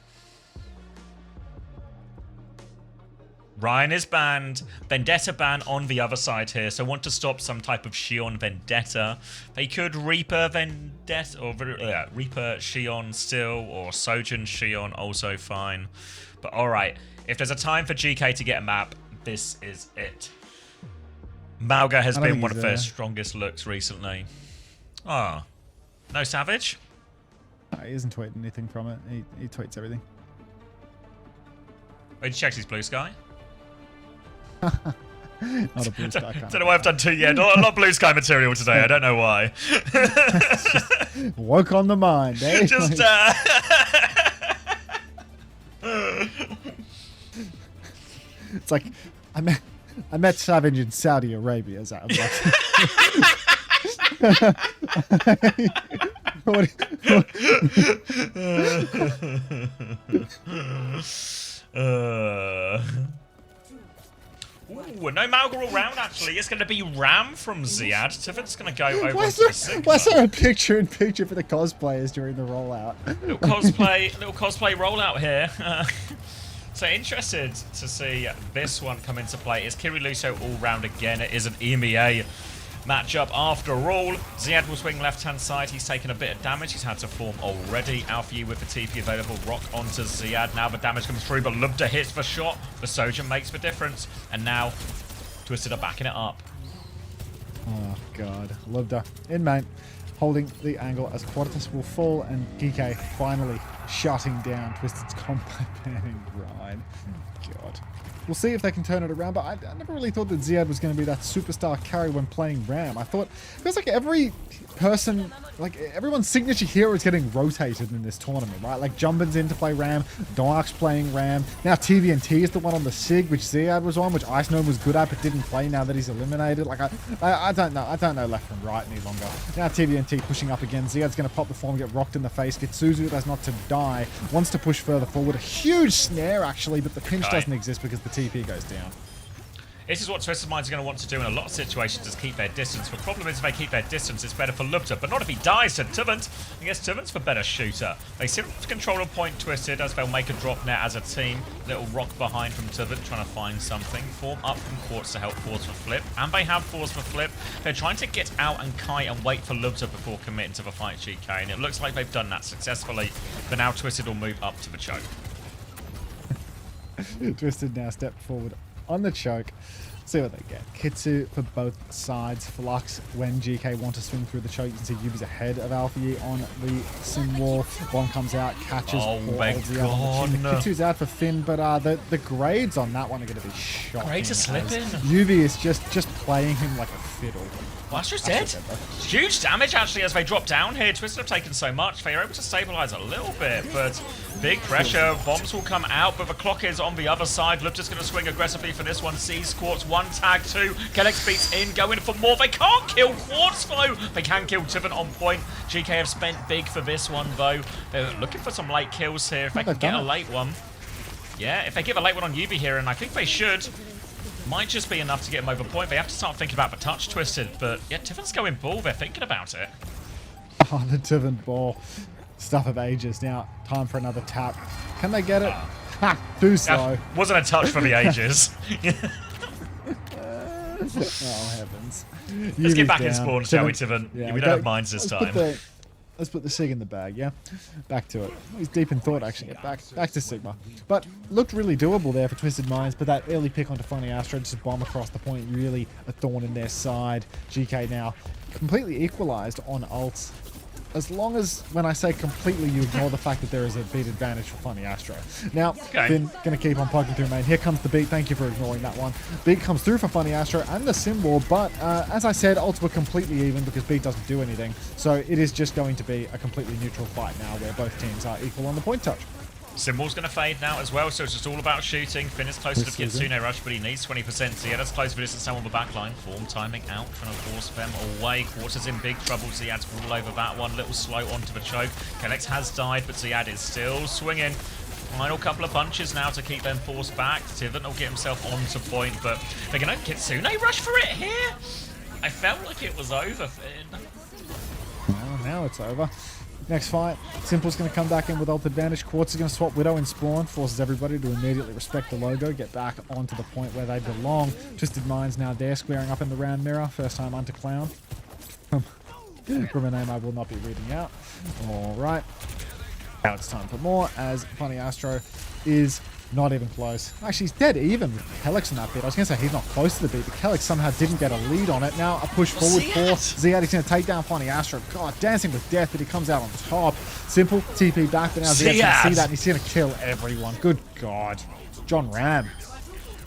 Ryan is banned. Vendetta ban on the other side here. So want to stop some type of Shion Vendetta. They could Reaper Vendetta or Reaper Shion still, or Sojourn Shion also fine. But alright, if there's a time for GK to get a map, this is it. Malga has been one of their strongest looks recently. Ah. No Savage? He isn't tweeting anything from it. He tweets everything. Oh, he checks his blue sky? Not a blue sky kind. Don't know why I've done two yet. Not blue sky material today. I don't know why. Woke on the mind, eh? Just It's like I I met Savage in Saudi Arabia, Zab. Ooh, no Malgar all round, actually. It's going to be Ram from Ziad. Tiven's going to go over Why onto the Sigma. is there a picture-in-picture for the cosplayers during the rollout? Little cosplay rollout here. So interested to see this one come into play. Is Kiriluso all round again? It is an EMEA matchup after all. Ziad will swing left-hand side. He's taken a bit of damage. He's had to form already. Alpha with the TP available. Rock onto Ziad. Now the damage comes through, but Lubda hits the shot. The Sojourn makes the difference. And now Twisted are backing it up. Oh, God. Lubda in main, holding the angle as Quartus will fall, and Geekay finally shutting down Twisted's combat banning ride. God. We'll see if they can turn it around, but I never really thought that Ziad was going to be that superstar carry when playing Ram. I thought, it feels like every person, like everyone's signature hero is getting rotated in this tournament, right? Like Jumbin's in to play Ram, Dark's playing Ram, now TVNT is the one on the Sig, which Ziad was on, which Ice Gnome was good at but didn't play now that he's eliminated. Like I don't know left from right any longer. Now TVNT pushing up again, Ziad's going to pop the form, get rocked in the face, get Suzu does not to die, wants to push further forward, a huge snare actually, but the pinch doesn't exist because the TP goes down. This is what Twisted Minds are going to want to do in a lot of situations, is keep their distance. The problem is if they keep their distance, it's better for Lubda, but not if he dies to Tivant. I guess Tivant's the better shooter. They seem to control a point Twisted as they'll make a drop net as a team. Little rock behind from Tivant, trying to find something. Form up from Quartz to help force for flip, and they have force for flip. They're trying to get out and kite and wait for Lubda before committing to the fight Geekay, and it looks like they've done that successfully, but now Twisted will move up to the choke. Twisted now step forward on the choke. See what they get. Kitsu for both sides. Flux when GK want to swing through the choke. You can see Yubi's ahead of Alfie on the sim wall. One comes out, catches. Oh my god. Kitsu's out for Finn, but the grades on that one are going to be shocking. Grades are slipping. Yubi is just playing him like a fiddle. Blaster's dead. Huge damage actually as they drop down here. Twisted have taken so much. They are able to stabilize a little bit, but big pressure. Bombs will come out, but the clock is on the other side. Lubda's going to swing aggressively for this one. Sees Quartz, one tag, two. Kellex beats in, going for more. They can't kill Quartz though. They can kill Tivant on point. GK have spent big for this one though. They're looking for some late kills here. If they can get a late one. Yeah, if they give a late one on Yubi here, and I think they should. Might just be enough to get him over point. They have to start thinking about the touch Twisted, but yeah, Tivant's going ball. They're thinking about it. Oh, the Tivant ball. Stuff of ages. Now, time for another tap. Can they get it? Ha! Too slow. Wasn't a touch for the ages. Oh, heavens. Let's get back in spawn, shall we, Tivant? Yeah, we don't have mines this time. Let's put the Sig in the bag, yeah? Back to it. He's deep in thought, actually. Get back to Sigma. But looked really doable there for Twisted Minds, but that early pick onto Funny Astro, just a bomb across the point, really a thorn in their side. GK now completely equalized on ults. As long as, when I say completely, you ignore the fact that there is a beat advantage for Funny Astro. Now, Finn going to keep on poking through main. Here comes the beat. Thank you for ignoring that one. Beat comes through for Funny Astro and the Sim Wall, but as I said, ults were completely even because Beat doesn't do anything. So it is just going to be a completely neutral fight now where both teams are equal on the point touch. Symbol's going to fade now as well, so it's just all about shooting. Finn is closer to Kitsune Rush, but he needs 20%. Ziad's close for distance down on the back line. Form timing out, trying to force them away. Quarters in big trouble. Ziad's all over that one. Little slow onto the choke. Kellex has died, but Ziad is still swinging. Final couple of punches now to keep them forced back. Tivant will get himself onto point, but they're going to Kitsune Rush for it here. I felt like it was over, Finn. Well, now it's over. Next fight, Simple's going to come back in with ult advantage. Quartz is going to swap Widow in spawn, forces everybody to immediately respect the logo, get back onto the point where they belong. Twisted Minds now there, squaring up in the round mirror. First time Unter Clown. From a name I will not be reading out. Alright. Now it's time for more, as Funny Astro is not even close. Actually, he's dead even with Kellex in that bit. I was going to say he's not close to the beat, but Kellex somehow didn't get a lead on it. Now a push forward for Ziad. He's going to take down Funny Astro. God, dancing with death, but he comes out on top. Simple, TP back, but now Ziad's going to see that and he's going to kill everyone. Good God. John Ram.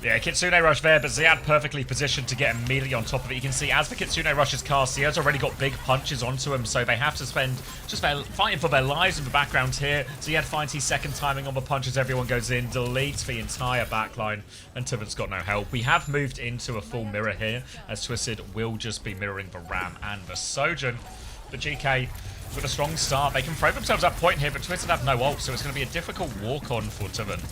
Yeah, Kitsune Rush there, but Ziad perfectly positioned to get immediately on top of it. You can see as the Kitsune Rush's cast, Ziad's already got big punches onto him, so they have to spend just fighting for their lives in the background here. Ziad finds his second timing on the punches, everyone goes in, deletes the entire backline, and Tuven's got no help. We have moved into a full mirror here, as Twisted will just be mirroring the Ram and the Sojourn. But GK, with a strong start, they can throw themselves up point here, but Twisted have no ult, so it's going to be a difficult walk-on for Tuven.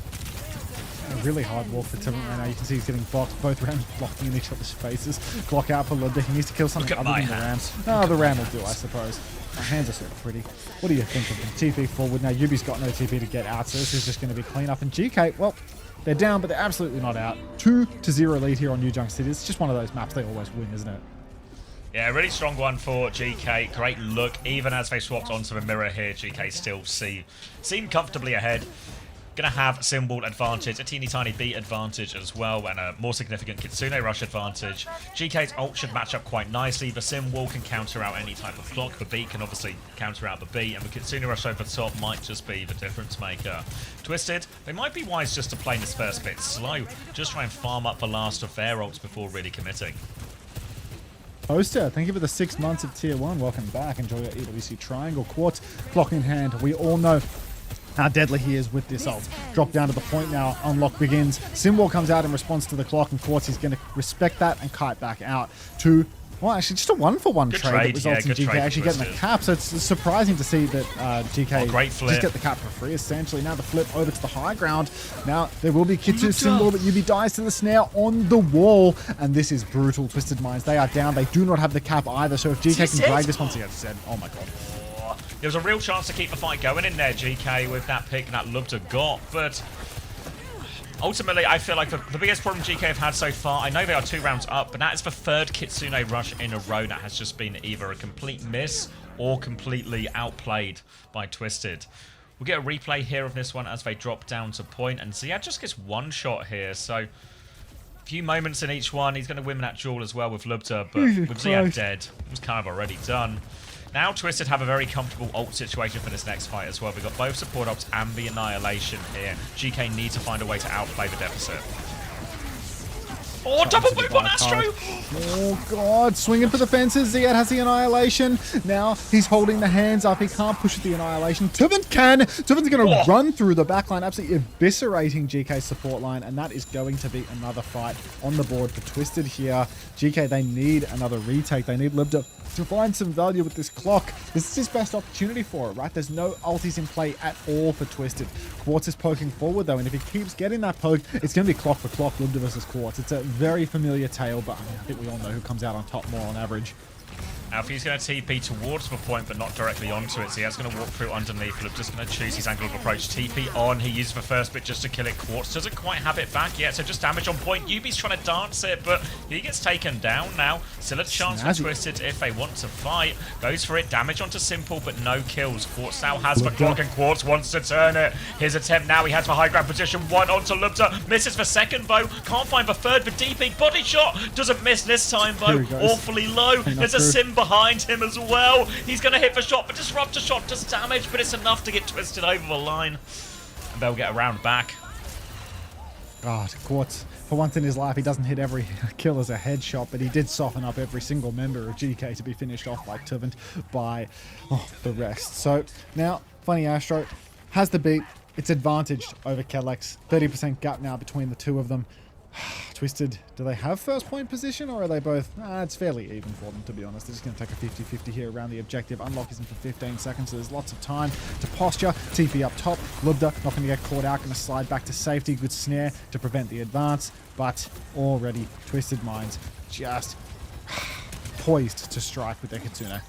A really hard walk for Tuven right now. You can see he's getting blocked. Both Rams blocking in each other's faces. Clock out for Ludwig. He needs to kill something other than the Rams. No, the Ram will do, I suppose. My hands are so pretty. What do you think of them? TP forward. Now, Yubi's got no TP to get out, so this is just going to be clean up. And GK, well, they're down, but they're absolutely not out. 2-0 lead here on New Junk City. It's just one of those maps they always win, isn't it? Yeah, really strong one for GK. Great look. Even as they swapped onto the mirror here, GK still seem comfortably ahead. Gonna have Symbol advantage, a teeny tiny beat advantage as well, and a more significant Kitsune Rush advantage. GK's ult should match up quite nicely. The Symbol can counter out any type of block. The beat can obviously counter out the beat, and the Kitsune Rush over the top might just be the difference maker. Twisted, they might be wise just to play this first bit slow. Just try and farm up the last of their ults before really committing. Poster, thank you for the 6 months of Tier 1. Welcome back. Enjoy your EWC Triangle. Quartz, clock in hand. We all know how deadly he is with this ult. Drop down to the point now. Unlock begins. Symbol comes out in response to the clock, and Quartz is going to respect that and kite back out to, well, actually just a 1-for-1 trade that results in GK actually getting the cap. So it's surprising to see that GK just get the cap for free, essentially. Now the flip over to the high ground. Now there will be Kitsu Symbol, but Yubi dies to the snare on the wall. And this is brutal. Twisted Minds, they are down. They do not have the cap either. So if GK can drag this one, oh my god. There was a real chance to keep the fight going in there, GK, with that pick that Lubta got, but ultimately, I feel like the biggest problem GK have had so far, I know they are 2 rounds up, but that is the 3rd Kitsune Rush in a row that has just been either a complete miss or completely outplayed by Twisted. We'll get a replay here of this one as they drop down to point, and Ziad just gets 1 shot here, so a few moments in each one. He's going to win that duel as well with Lubta, but with Ziad dead, it was kind of already done. Now Twisted have a very comfortable ult situation for this next fight as well. We've got both support ults and the Annihilation here. GK need to find a way to outplay the deficit. Oh, double move on Astro! Oh, God. Swinging for the fences. Ziad has the Annihilation. Now he's holding the hands up. He can't push the Annihilation. Tuven can. Tuven's going to run through the backline, absolutely eviscerating GK's support line, and that is going to be another fight on the board for Twisted here. GK, they need another retake. They need Libda to find some value with this clock. This is his best opportunity for it, right? There's no ultis in play at all for Twisted. Quartz is poking forward, though, and if he keeps getting that poke, it's going to be clock for clock, Libda versus Quartz. It's a very familiar tale, but I think we all know who comes out on top more on average. Alfie's going to TP towards the point, but not directly onto it. So he's going to walk through underneath. Flip just going to choose his angle of approach. TP on. He uses the first bit just to kill it. Quartz doesn't quite have it back yet, so just damage on point. Yubi's trying to dance it, but he gets taken down now. Still a chance for Twisted if they want to fight. Goes for it. Damage onto Simple, but no kills. Quartz now has the clock, and Quartz wants to turn it. His attempt now. He has the high ground position. 1 onto Lubta. Misses the second, though. Can't find the third, but DP body shot. Doesn't miss this time, though. Awfully low. There's a Sim behind him as well. He's going to hit the shot, but Disruptor shot does damage, but it's enough to get Twisted over the line. And they'll get around back. God, Quartz, for once in his life, he doesn't hit every kill as a headshot, but he did soften up every single member of GK to be finished off by Tuven by the rest. So now, Funny Astro has the beat. It's advantaged over Kelex. 30% gap now between the two of them. Twisted, do they have first point position, or are they both? It's fairly even for them, to be honest. They're just going to take a 50-50 here around the objective. Unlock isn't for 15 seconds, so there's lots of time to posture. TP up top. Lubda not going to get caught out. Going to slide back to safety. Good snare to prevent the advance, but already Twisted Minds just poised to strike with their Kitsune.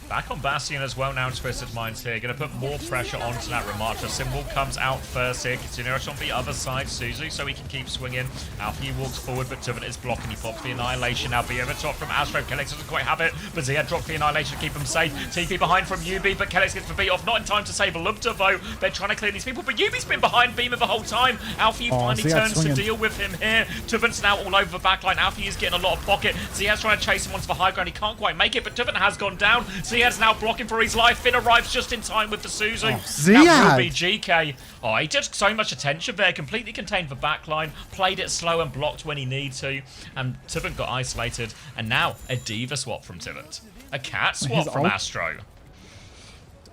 Back on Bastion as well now, Twisted Minds here. Going to put more pressure onto that Ramattra. Symbol comes out first here. Kitsune Rush on the other side. Suzu, so he can keep swinging. Alfie walks forward, but Tuven is blocking. He pops the Annihilation. Now be over top from Astro. Kelex doesn't quite have it, but Ziad dropped the Annihilation to keep him safe. TP behind from Yubi, but Kelex gets the beat off. Not in time to save Lubta, though. They're trying to clear these people, but Yubi's been behind Beamer the whole time. Alfie finally turns to deal with him here. Tuven's now all over the backline. Alfie is getting a lot of pocket. Ziad's trying to chase him onto the high ground. He can't quite make it, but Tuven has gone down. Ziad Ziad's now blocking for his life. Finn arrives just in time with the Suzu. Oh, That Ziad! will be GK. Oh, he did so much attention there. Completely contained the backline. Played it slow and blocked when he needed to. And Tibant got isolated. And now a Diva swap from Tibant. A Cat swap from Astro.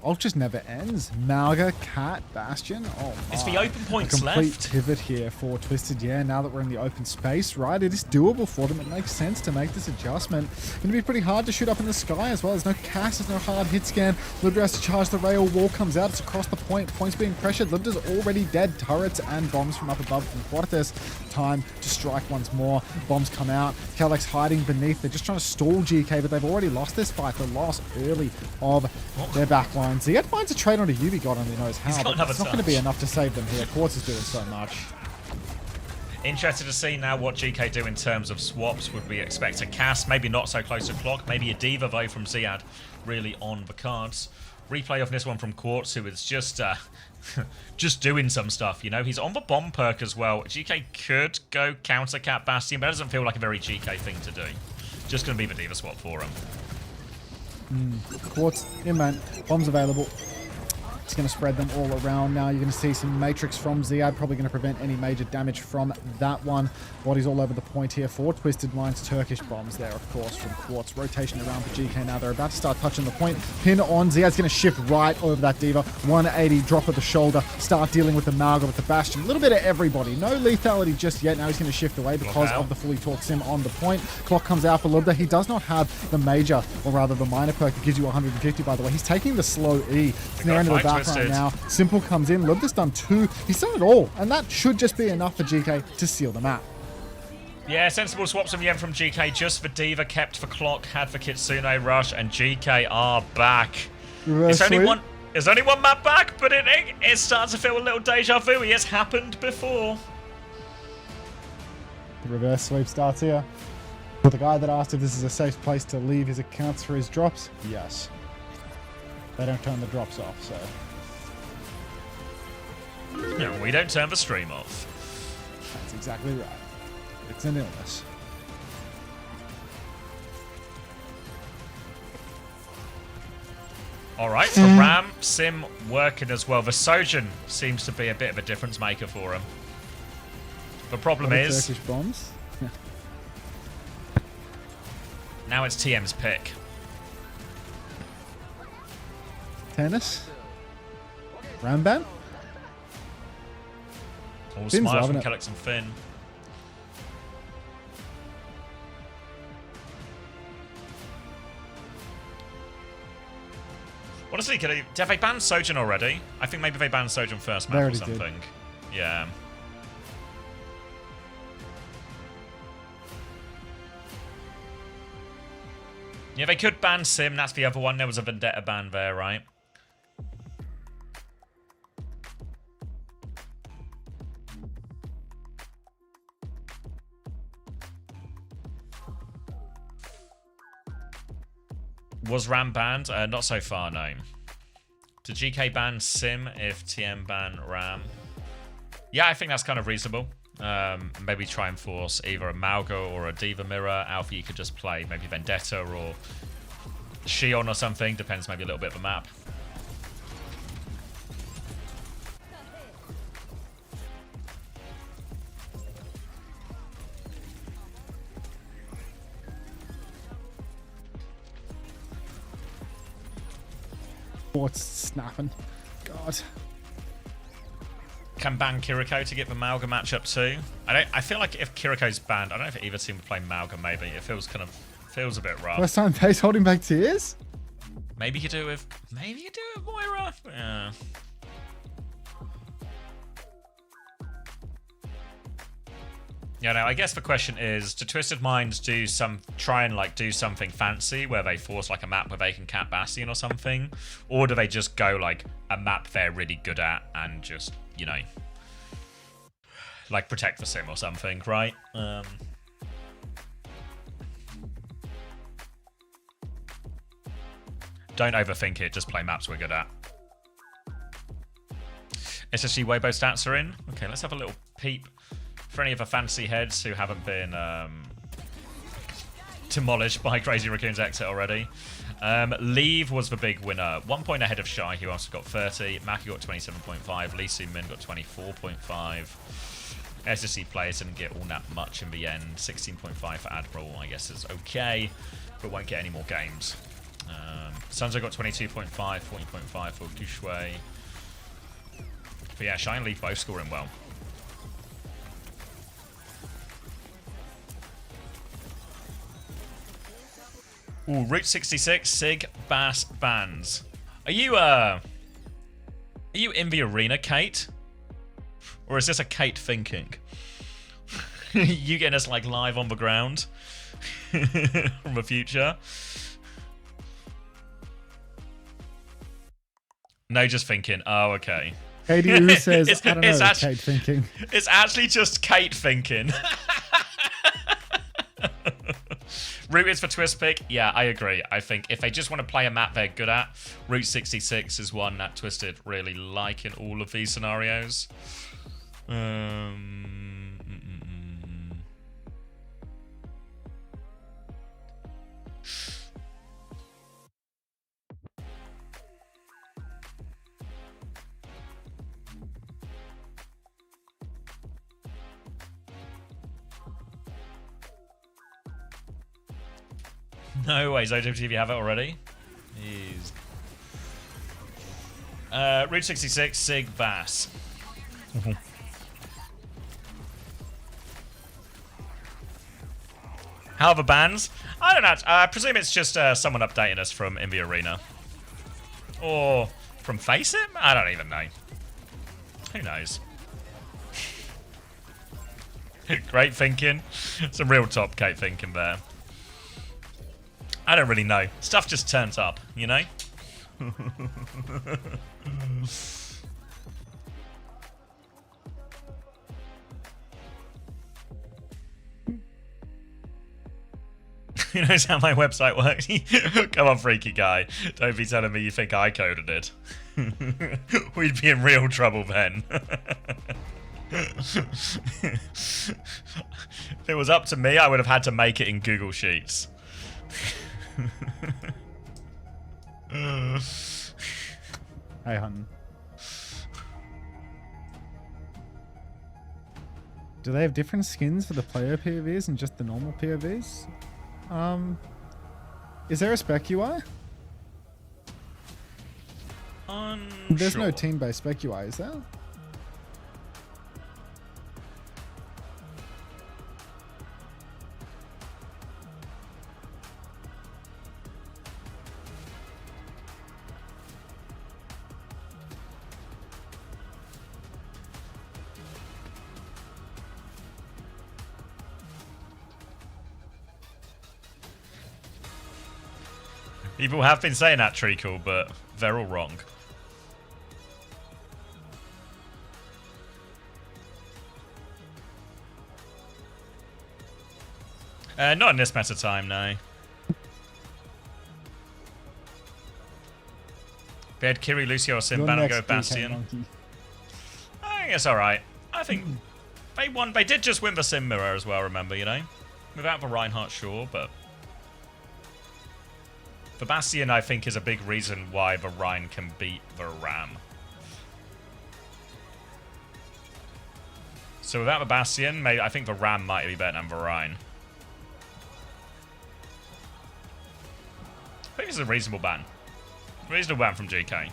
Ult just never ends. Malga, Cat, Bastion. Oh, my. It's the open points a complete left. pivot here for Twisted. Yeah, now that we're in the open space, right? It is doable for them. It makes sense to make this adjustment. Going to be pretty hard to shoot up in the sky as well. There's no cast, there's no hard hit scan. Libra has to charge the rail. Wall comes out. It's across the point. Points being pressured. Libra's already dead. Turrets and bombs from up above from Quartus. Time to strike once more. Bombs come out. Kalex hiding beneath. They're just trying to stall GK, but they've already lost this fight. The loss early of their backline. Ziad finds a trade onto Yubi, God only knows how, but it's not going to be enough to save them here. Quartz is doing so much. Interested to see now what GK do in terms of swaps. Would we expect a cast? Maybe not so close to clock. Maybe a Diva though from Ziad. Really on the cards. Replay of this one from Quartz, who is just just doing some stuff, you know. He's on the bomb perk as well. GK could go counter Cat Bastion, but it doesn't feel like a very GK thing to do. Just going to be the Diva swap for him. Quartz in man, bombs available. It's going to spread them all around now. You're going to see some Matrix from Ziad, probably going to prevent any major damage from that one. Bodies all over the point here for Twisted Minds. Turkish bombs there, of course, from Quartz. Rotation around for GK now. They're about to start touching the point. Pin on. Ziad's going to shift right over that Diva. 180, drop of the shoulder. Start dealing with the Malga, with the Bastion. A little bit of everybody. No lethality just yet. Now he's going to shift away because of the fully torqued sim on the point. Clock comes out for Lubda. He does not have the major, or rather the minor perk that gives you 150, by the way. He's taking the slow E. Snare into the background now. Simple comes in. Lubda's done 2. He's done it all. And that should just be enough for GK to seal the map. Yeah, sensible swaps from the end from GK. Just for Diva, kept for Clock, had for Kitsune Rush, and GK are back. It's only one map back, but it starts to feel a little deja vu. It's happened before. The reverse sweep starts here. For the guy that asked if this is a safe place to leave his accounts for his drops, yes. They don't turn the drops off, so... No, we don't turn the stream off. That's exactly right. It's an illness. Alright, the Ram Sim working as well. The Sojourn seems to be a bit of a difference maker for him. The problem is... Turkish bombs. Now it's TM's pick. Tennis. Ramban. All Finn's smiles from loving it. Kalex and Finn. Honestly, have they banned Sojourn already? I think maybe they banned Sojourn first map or something. Did. Yeah. Yeah, they could ban Sim. That's the other one. There was a Vendetta ban there, right? Was Ram banned? Not so far, no. Did GK ban Sim if TM ban Ram? Yeah, I think that's kind of reasonable. Maybe try and force either a Malga or a Diva Mirror. Alpha you could just play maybe Vendetta or Shion or something. Depends maybe a little bit of the map. It's snapping. God. Can ban Kiriko to get the Malga matchup too. I feel like if Kiriko's banned, I don't know if either team would play Malga. Maybe it feels a bit rough. First time Pace holding back tears. Maybe you do it with Moira. Yeah. Yeah, no, I guess the question is, do Twisted Minds try and do something fancy where they force like a map where they can cap Bastion or something? Or do they just go like a map they're really good at and just, you know, like protect the sim or something, right? Don't overthink it, just play maps we're good at. SSG Weibo stats are in. Okay, let's have a little peep. For any of the fantasy heads who haven't been demolished by Crazy Raccoon's exit already. Leave was the big winner. 1 point ahead of Shy, who also got 30. Maki got 27.5. Lee Soo Min got 24.5. SSC players didn't get all that much in the end. 16.5 for Admiral, I guess is okay, but won't get any more games. Sunzo got 22.5, 14.5 for Kushui. But yeah, Shy and Leave both scoring well. Ooh, Route 66, Sig, Bass, Bands. Are you in the arena, Kate? Or is this a Kate thinking? You getting us like live on the ground from the future? No, just thinking. Oh, okay. KDU says, I don't know, it's Kate thinking. It's actually just Kate thinking. Route is for Twist pick. Yeah, I agree. I think if they just want to play a map they're good at, Route 66 is one that Twisted really like in all of these scenarios. No ways, OWTV have it already. Jeez. Route 66, Sig, Bass. How are the bands? I don't know. I presume it's just someone updating us from in the arena. Or from Faceit? I don't even know. Who knows? Great thinking. Some real top Kate thinking there. I don't really know. Stuff just turns up, you know? Who knows how my website works? Come on, freaky guy. Don't be telling me you think I coded it. We'd be in real trouble then. If it was up to me, I would have had to make it in Google Sheets. Hey, Hunting. Do they have different skins for the player POVs and just the normal POVs? Is there a spec UI? There's no team-based spec UI, is there? People have been saying that, Treacle, but they're all wrong. Not in this meta time, no. They had Kiri, Lucio, or Simban and go Bastion. I think it's alright. I think they won. They did just win the Sim Mirror as well, remember, you know? Without the Reinhardt, sure, but... The Bastion, I think, is a big reason why the Rhine can beat the Ram. So without the Bastion, maybe, I think the Ram might be better than the Rhine. I think it's a reasonable ban. Reasonable ban from Geekay.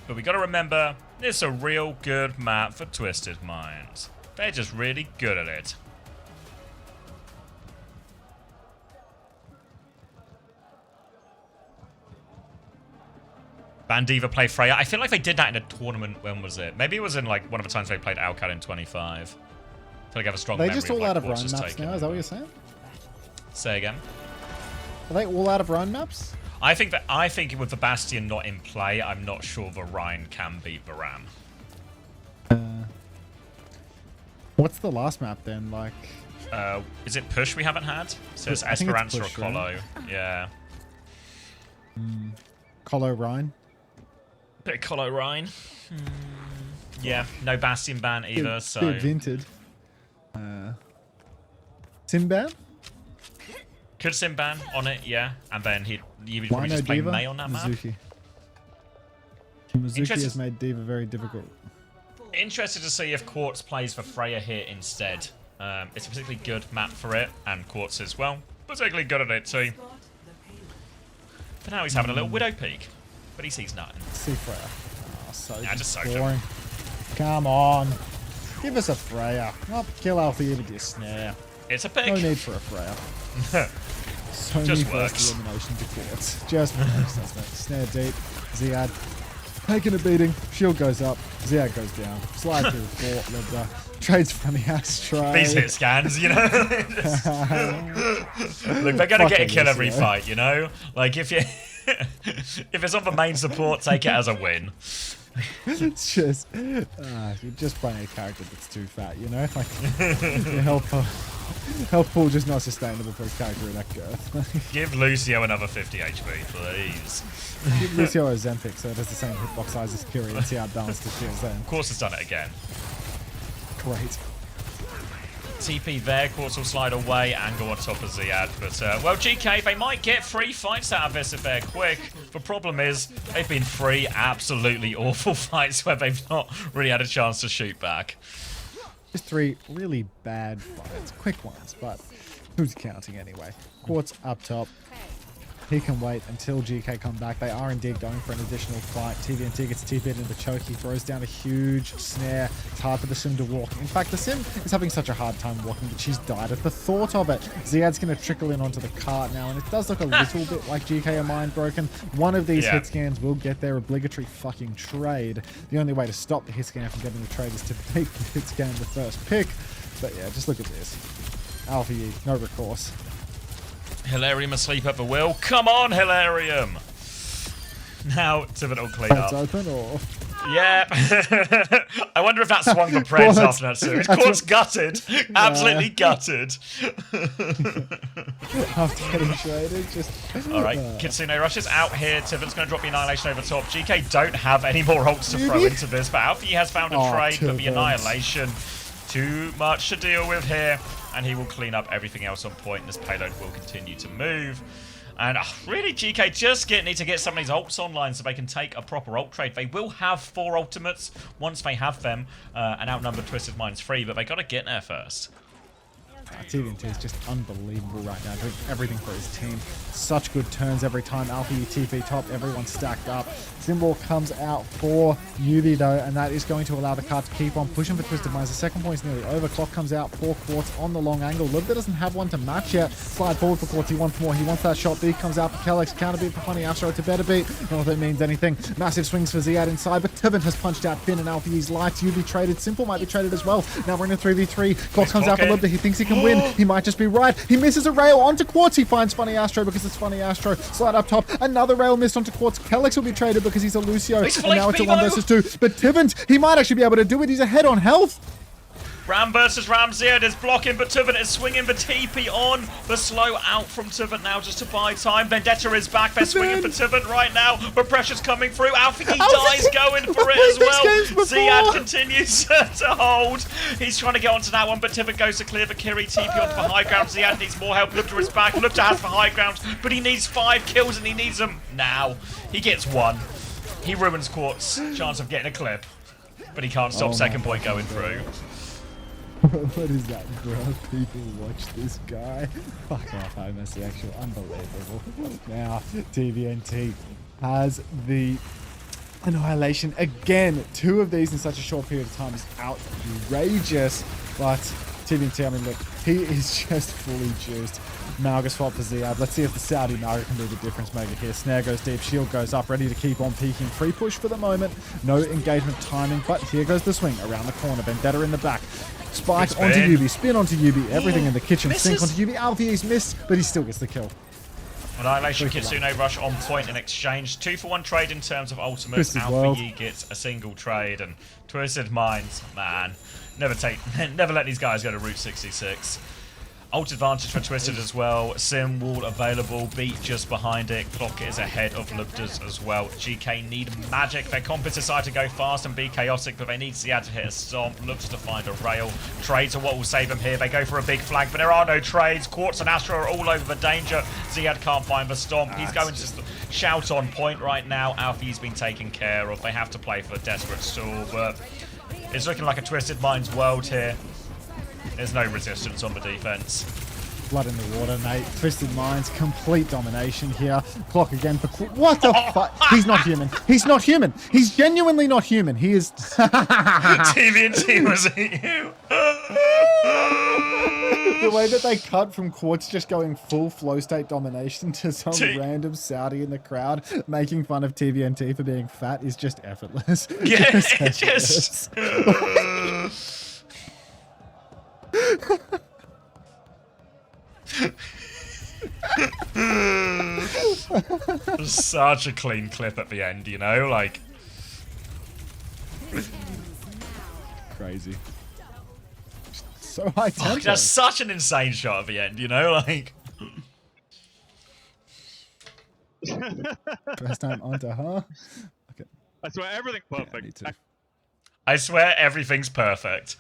But we gotta remember, it's a real good map for Twisted Minds. They're just really good at it. Bandiva play Freya. I feel like they did that in a tournament. When was it? Maybe it was in like one of the times they played Alcad in 25. I feel like I have a strong memory. Are they just all like, out of run maps now? Is that what you're saying? Say again. Are they all out of run maps? I think with the Bastion not in play, I'm not sure the Rhine can beat the Ram. What's the last map then? Like, Is it push we haven't had? So it's I think it's Esperanza or push, right? Colo. Yeah. Colo Rhine. Bit of Colo Rhine. Yeah, no Bastion ban either, so... Bit vinted. Simban? Could Simban on it, yeah. And then you would Why probably no just play Diva? May on that map. Mizuki. Mizuki Interested- has made Diva very difficult. Interested to see if Quartz plays for Freya here instead. It's a particularly good map for it, and Quartz is, well, particularly good at it too. For now he's having a little Widow peek, but he sees nothing. See Freya. Oh, so Nah, just soak boring. Come on. Give us a Freya. Not kill Alfie with your snare. It's a pick. No need for a Freya. So Just many works. first elimination to Quartz. Just works, doesn't it? Snare deep. Ziad taking a beating. Shield goes up. Ziad goes down. Slide through the fort. Libra. Trades from the Astro. These hit scans, you know? Look, they're going to get a kill every fight, you know? Like, if you... if it's on the main support, take it as a win. It's just... you're just playing a character that's too fat, you know? Like, your health pool just not sustainable for a character in that girth. Give Lucio another 50 HP, please. Give Lucio a Zempic so it has the same hitbox size as Kiri and see how balanced it feels then. Of course, it's done it again. Great. TP there, Quartz will slide away and go on top of Ziad. But, well, GK, they might get 3 fights out of this if they're quick. The problem is, they've been 3 absolutely awful fights where they've not really had a chance to shoot back. Just 3 really bad fights. Quick ones, but who's counting anyway? Quartz up top. He can wait until GK come back. They are indeed going for an additional fight. TVNT gets TP'd into the choke. He throws down a huge snare. It's hard for the Sim to walk. In fact, the Sim is having such a hard time walking that she's died at the thought of it. Ziad's going to trickle in onto the cart now, and it does look a little bit like GK are mind broken. One of these hit scans will get their obligatory fucking trade. The only way to stop the hit scan from getting the trade is to make the hit scan the first pick. But yeah, just look at this. Alpha E, no recourse. Hilarium asleep at the wheel. Come on, Hilarium! Now, Tivit will clean It's up. open or... Yeah. I wonder if that swung the praise after that series. Quartz gutted. Absolutely gutted. After getting traded, just... Alright, Kitsune rushes out here. Tivit's going to drop the Annihilation over top. GK don't have any more ults to throw into this, but Alfie has found a trade, but the Annihilation, too much to deal with here. And he will clean up everything else on point, and this payload will continue to move. And really, GK just need to get some of these ults online so they can take a proper ult trade. They will have 4 ultimates once they have them, and outnumbered Twisted Mind's 3, but they got to get there first. TVNT is just unbelievable right now, doing everything for his team. Such good turns every time. Alpha TP top, everyone's stacked up. Symbol comes out for Yubi though, and that is going to allow the card to keep on pushing for Twisted Minds. The second point is nearly over. Clock comes out for Quartz on the long angle. Libda doesn't have one to match yet. Slide forward for Quartz. He wants more. He wants that shot. B comes out for Kellex. Counter beat for Funny Astro to better beat. I don't know if that means anything. Massive swings for Ziad inside, but Tivin has punched out Finn and Alpha E's lights. Yubi traded. Simple might be traded as well. Now we're in a 3v3. Clock comes out for Libda. He thinks he can win. He might just be right. He misses a rail onto Quartz. He finds Funny Astro because it's Funny Astro. Slide up top. Another rail missed onto Quartz. Kellex will be traded because he's a Lucio. And now it's a 1 versus 2. But Tivin, he might actually be able to do it. He's ahead on health. Ram versus Ram. Ziad is blocking, but Tivit is swinging the TP on. The slow out from Tivit now just to buy time. Vendetta is back. They're swinging for Tivit right now, but pressure's coming through. Alfie dies going for it as well. Ziad continues to hold. He's trying to get onto that one, but Tivit goes to clear the Kiri. TP onto the high ground. Ziad needs more help. Lupta is back. Lupta has the high ground, but he needs 5 kills and he needs them now. He gets 1. He ruins Quartz's chance of getting a clip, but he can't stop second point going through. What is that, bro? People watch this guy. Fuck off, homosexual. Unbelievable. Now, TVNT has the Annihilation again. 2 of these in such a short period of time is outrageous. But TVNT, I mean, look, he is just fully juiced. Malga swap for Ziad. Let's see if the Saudi Malga can be the difference maker here. Snare goes deep, shield goes up, ready to keep on peeking. Free push for the moment. No engagement timing, but here goes the swing around the corner. Vendetta in the back. Spike onto Yubi, spin onto Yubi, everything in the kitchen, sink onto Yubi. Alfie's missed, but he still gets the kill. Annihilation Kitsune rush on point in exchange. 2-for-1 trade in terms of ultimates. Alpha gets a single trade, and Twisted Minds, man, never let these guys go to Route 66. Ult advantage for Twisted as well. Sim wall available. Beat just behind it. Clock is ahead of Lubdas as well. GK need magic. Their comp decide to go fast and be chaotic, but they need Ziad to hit a stomp. Looks to find a rail. Trades are what will save them here. They go for a big flag, but there are no trades. Quartz and Astro are all over the danger. Ziad can't find the stomp. He's going to shout on point right now. Alfie's been taken care of. They have to play for a desperate stall, but it's looking like a Twisted Minds world here. There's no resistance on the defense. Blood in the water, Nate. Twisted Minds, complete domination here. Clock again for... What the fuck? He's not human. He's not human. He's genuinely not human. He is... TVNT was at you. The way that they cut from Quartz just going full flow state domination to some random Saudi in the crowd making fun of TVNT for being fat is just effortless. Yeah, it's just... Such a clean clip at the end, you know, like crazy. So high tempo. That's such an insane shot at the end, you know, like first time Unter, huh? Okay. I swear everything's perfect. Yeah, I swear everything's perfect.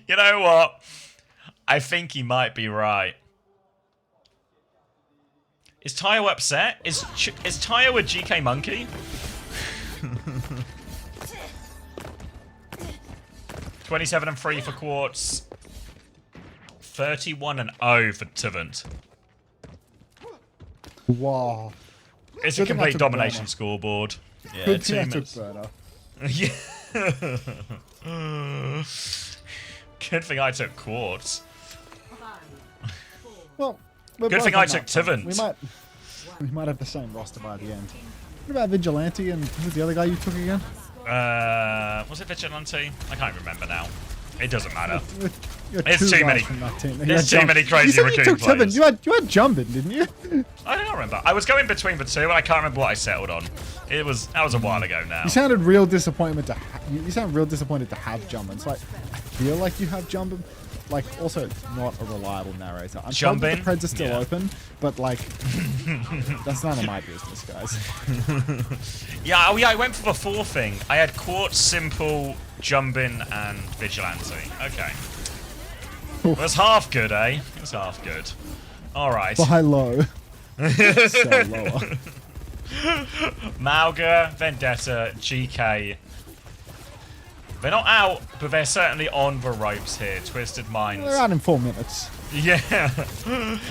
You know what? I think he might be right. Is Tayo upset? Is Tayo a GK monkey? 27-3 for Quartz. 31-0 for Tivant. Wow. It's a complete domination scoreboard. Yeah, Good 2 thing I minutes. took burner. Yeah. Good thing I took Quartz. Well, good thing I took Tivant. We might have the same roster by the end. What about Vigilante and who's the other guy you took again? Was it Vigilante? I can't remember now. It doesn't matter. You're It's too many. There's too many crazy you raccoon took Tivant. players. You had Jumbin, didn't you? I don't remember. I was going between the two, and I can't remember what I settled on. That was a while ago now. You sounded real disappointment to you sound real disappointed to have Jumbin. It's like I feel like you have Jumbin. Like, also not a reliable narrator. I'm sure that the Preds are still open, but like, that's none of my business, guys. Yeah, I went for the 4 thing. I had Quartz, Simple, Jumbin, and Vigilante. Okay. It was half good, eh? It was half good. Alright. Buy low. Sell lower. Mauga, Vendetta, GK. They're not out, but they're certainly on the ropes here. Twisted Minds. They're out in 4 minutes. Yeah.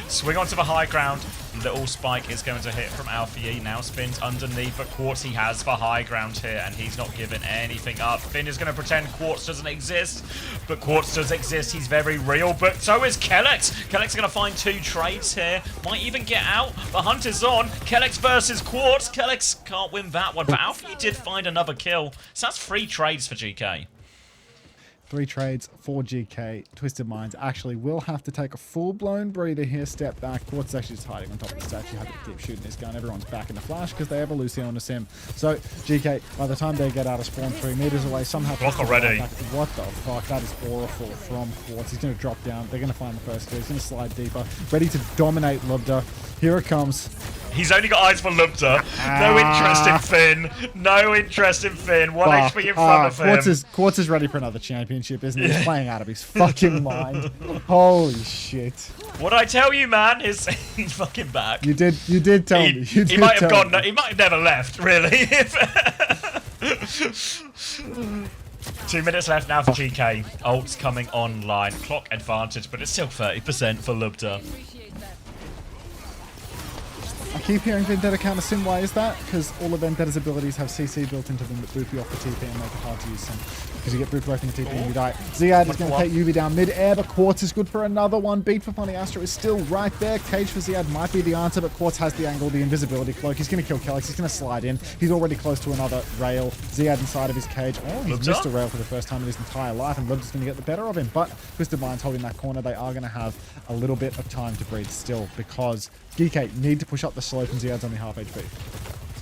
Swing onto the high ground. Little spike is going to hit from Alfie. Now spins underneath, but Quartz, he has the high ground here, and he's not giving anything up. Finn is going to pretend Quartz doesn't exist, but Quartz does exist. He's very real, but so is Kellex. Kellex is going to find 2 trades here. Might even get out. The hunt is on. Kellex versus Quartz. Kellex can't win that one, but Alfie did find another kill. So that's 3 trades for GK. 3 trades for GK. Twisted Minds actually will have to take a full-blown breather here. Step back. Quartz is actually just hiding on top of the statue. Happy to keep shooting his gun. Everyone's back in the flash because they have a Lucio and a Sim. So GK, by the time they get out of spawn 3 meters away, somehow... Block already. What the fuck? That is awful from Quartz. He's going to drop down. They're going to find the first kill. He's going to slide deeper. Ready to dominate Lubda. Here it comes. He's only got eyes for Lubda. No interest in Finn. No interest in Finn. 1 HP in front of him. Quartz is ready for another championship, isn't he? He's playing out of his fucking mind. Holy shit. What did I tell you, man? He's fucking back. You did tell me. He might have gone. He might have never left, really. 2 minutes left now for GK. Ult's coming online. Clock advantage, but it's still 30% for Lubda. I keep hearing Vendetta counter Sim. Why is that? Because all of Vendetta's abilities have CC built into them that boop you off the TP and make it hard to use Sim. Because you get booped away from the TP and you die. Ziad is going to take UV down mid-air, but Quartz is good for another one. Beat for Funny Astro is still right there. Cage for Ziad might be the answer, but Quartz has the angle, the invisibility cloak. He's going to kill Kellex. He's going to slide in. He's already close to another rail. Ziad inside of his cage. Oh, he's missed a rail for the first time in his entire life, and Lubda's going to get the better of him. But Twisted Minds holding that corner. They are going to have a little bit of time to breathe still because Geekay need to push up the slope and Ziad's only half HP.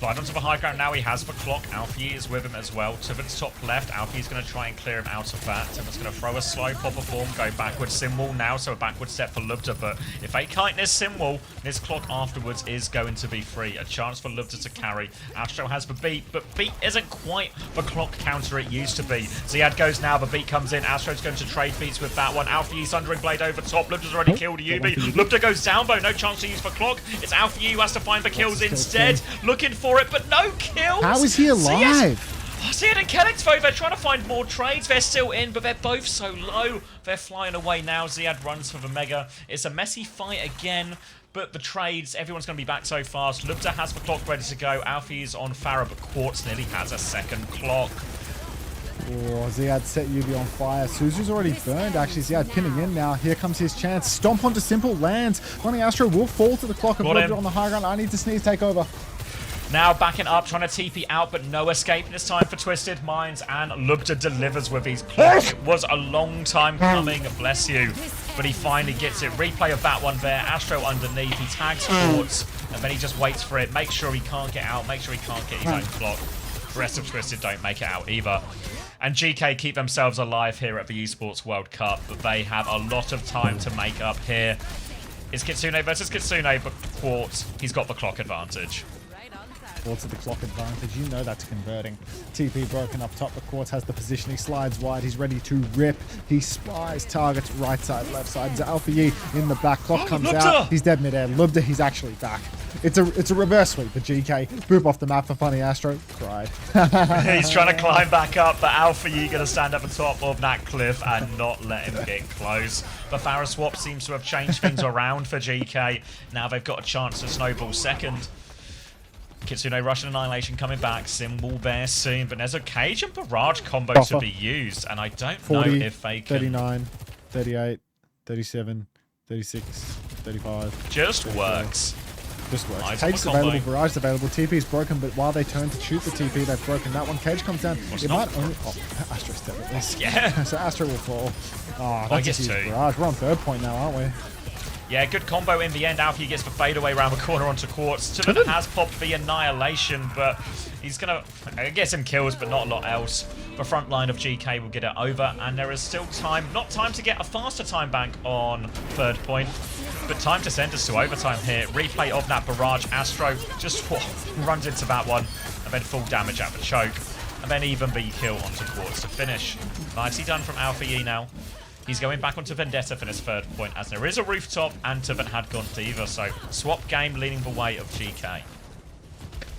Slide onto the high ground now. He has the clock. Alfie is with him as well. Tiven's top left. Alfie's going to try and clear him out of that. Tiven's going to throw a slow popper form, go backwards. Simwall now, so a backward step for Lubda. But if they kite this Simwall, this clock afterwards is going to be free. A chance for Lubda to carry. Astro has the beat, but beat isn't quite the clock counter it used to be. Ziad goes now. The beat comes in. Astro's going to trade beats with that one. Alfie Thundering Blade over top. Lubda's already killed Yubi. Lubda goes down, though. No chance to use the clock. It's Alfie who has to find the kills instead. Looking for it, but no kills. How is he alive? Ziad and Kellex, though, they're trying to find more trades. They're still in, but they're both so low. They're flying away now. Ziad runs for the Mega. It's a messy fight again, but the trades, everyone's going to be back so fast. Lubda has the clock ready to go. Alfie is on Farah, but Quartz nearly has a second clock. Oh, Ziad set Yubi on fire. Suzu's already burned, actually. Ziad pinning in now. Here comes his chance. Stomp onto Simple, lands. Running Astro will fall to the clock of Lubda on the high ground. I need to sneeze, take over. Now backing up, trying to TP out, but no escape this time for Twisted Minds, and Lubda delivers with his clock. Was a long time coming, bless you. But he finally gets it. Replay of that one there. Astro underneath. He tags Quartz, and then he just waits for it. Make sure he can't get out. Make sure he can't get his own clock. The rest of Twisted don't make it out either. And GK keep themselves alive here at the Esports World Cup, but they have a lot of time to make up here. It's Kitsune versus Kitsune, but Quartz, he's got the clock advantage. Quartz at the clock advantage. You know that's converting. TP broken up top. The Quartz has the position. He slides wide. He's ready to rip. He spies targets right side, left side. Zalfie in the back. Clock comes out. He's dead midair. Lubda, he's actually back. It's a reverse sweep for GK. Boop off the map for Funny Astro. Cried. He's trying to climb back up, but Alpha Yi going to stand at the top of that cliff and not let him get close. The Farah swap seems to have changed things around for GK. Now they've got a chance to snowball second. Kitsune Russian Annihilation coming back. Sim will bear soon, but there's a Cage and Barrage combo to be used, and I don't 40, know if they can... 39, 38, 37, 36, 35. Just works. Just works. Eyes Cage's on the available, combo. Barrage is available. TP's broken, but while they turn to shoot the TP, they've broken that one. Cage comes down. It might only... Oh, Astro's dead at this. Yeah. So Astro will fall. Oh, I that's guess a huge two. Barrage. We're on third point now, aren't we? Yeah, good combo in the end. Alfie gets the fadeaway around the corner onto Quartz. Tiven has popped the Annihilation, but he's going to get some kills, but not a lot else. The front line of GK will get it over, and there is still time, not time to get a faster time bank on third point, but time to send us to overtime here. Replay of that Barrage. Astro just runs into that one, and then full damage at the choke, and then even the kill onto Quartz to finish. Nicely done from Alpha E now. He's going back onto Vendetta for this third point, as there is a rooftop, and Tiven had gone Diva, so swap game leading the way of GK.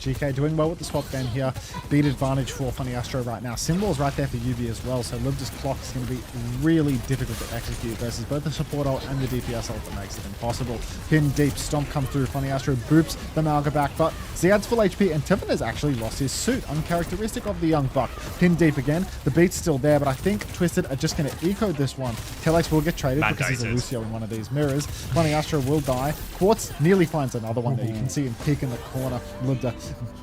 GK doing well with the swap game here. Beat advantage for Funny Astro right now. Symbol's right there for UV as well, so Lubda's clock is going to be really difficult to execute versus both the support ult and the DPS ult that makes it impossible. Pin deep, Stomp come through. Funny Astro boops the Malga back, but Ziad's full HP, and Tiven has actually lost his suit, uncharacteristic of the young buck. Pin deep again. The beat's still there, but I think Twisted are just going to eco this one. Kellex will get traded because he's a Lucio in one of these mirrors. Funny Astro will die. Quartz nearly finds another one there. You can see him peek in the corner. Lubda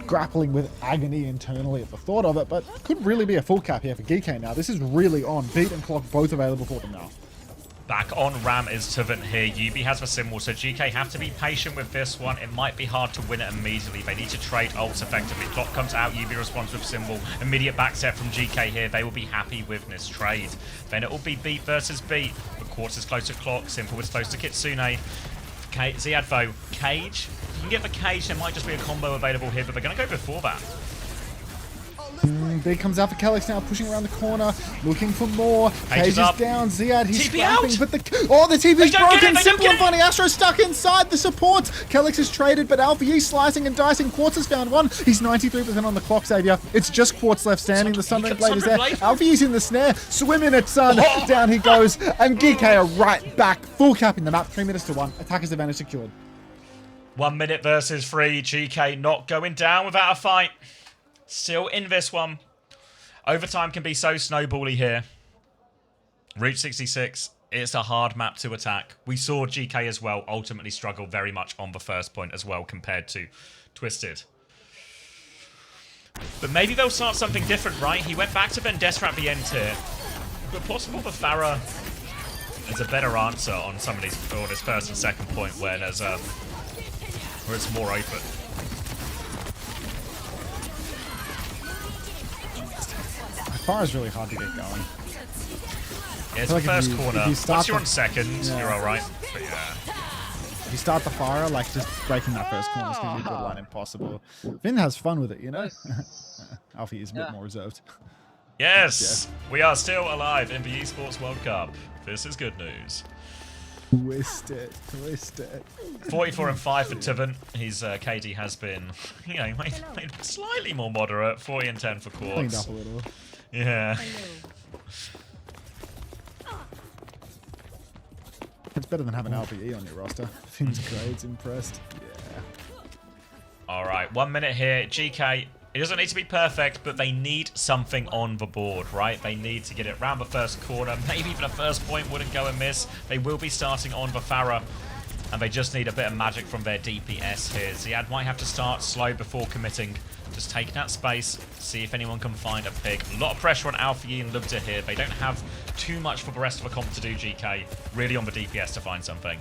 grappling with agony internally at the thought of it, but could really be a full cap here for Geekay now. This is really on. Beat and clock both available for them now. Back on Ram is Tiven here. Yubi has the symbol, so GK have to be patient with this one. It might be hard to win it immediately. They need to trade ults effectively. Clock comes out, Yubi responds with symbol. Immediate back set from GK here. They will be happy with this trade. Then it will be Beat versus Beat. But Quartz is close to Clock. Simple is close to Kitsune. Ziad though, Cage. You can get the Cage, there might just be a combo available here, but they're going to go before that. Big comes out for Kellex now, pushing around the corner, looking for more. Cage is up. down. Ziad, he's TP scrapping, out. but the TP's broken. Simple and Funny Astro stuck inside the supports. Kellex is traded, but Alpha Yi slicing and dicing. Quartz has found one. He's 93% on the clock, Xavier. It's just Quartz left standing. The Sundering Blade is there. Alpha Yi's in the snare. Swim in it, son. Down he goes. And Geekay are right back. Full capping the map. 3 minutes to 1. Attacker's advantage secured. 1 minute versus 3. GK not going down without a fight. Still in this one. Overtime can be so snowbally here. Route 66, it's a hard map to attack. We saw GK as well ultimately struggle very much on the first point as well compared to Twisted. But maybe they'll start something different, right? He went back to Vendetta at the end here. But possible the Farah is a better answer on some of these, or this first and second point where there's where it's more open. Fire's really hard to get going. Yeah, it's I the feel like first if you corner. start Once you're the- on second, Yeah. you're alright. But yeah. If you start the fire, like just breaking that first corner is going to be borderline impossible. Finn has fun with it, you know? Alfie is a bit more reserved. Yes! We are still alive in the Esports World Cup. This is good news. Twist it. 44 and 5 for Tiven. His KD has been, you know, made slightly more moderate. 40 and 10 for Quartz. Cleaned up a little. Yeah. It's better than having LBE on your roster. Finn's grades impressed. Yeah. Alright, 1 minute here. GK, it doesn't need to be perfect, but they need something on the board, right? They need to get it round the first corner. Maybe even the first point wouldn't go amiss. They will be starting on the Farah, and they just need a bit of magic from their DPS here. Ziad might have to start slow before committing. Just take that space, see if anyone can find a pick. A lot of pressure on Alfie and Lubda here. They don't have too much for the rest of the comp to do, GK. Really on the DPS to find something.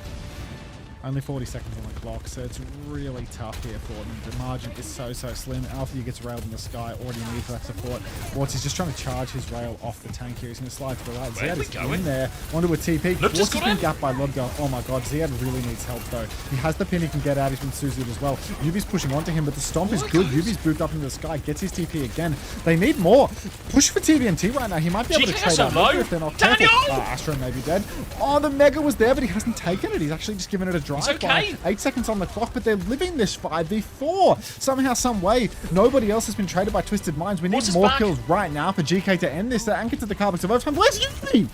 Only 40 seconds on the clock, so it's really tough here for them. The margin is so slim. Alfie gets railed in the sky, already needs that support. Quartz is just trying to charge his rail off the tank here. He's going to slide to the right. Ziad is in there. Onto a TP. Quartz has been gapped by Lubda. Oh my god, Ziad really needs help though. He has the pin he can get out. He's been Suzu'd as well. Yubi's pushing onto him, but the stomp is good. Yubi's booped up into the sky, gets his TP again. They need more. Push for TVNT right now. He might be able to trade out Lubda if they're not careful. Astro may be dead. Oh, the Mega was there, but he hasn't taken it. He's actually just given it a drive. It's okay. 8 seconds on the clock, but they're living this 5v4. Somehow, some way, nobody else has been traded by Twisted Minds. We need more kills right now for GK to end this. They're anchored to the carpets of overtime. Where's Yubi?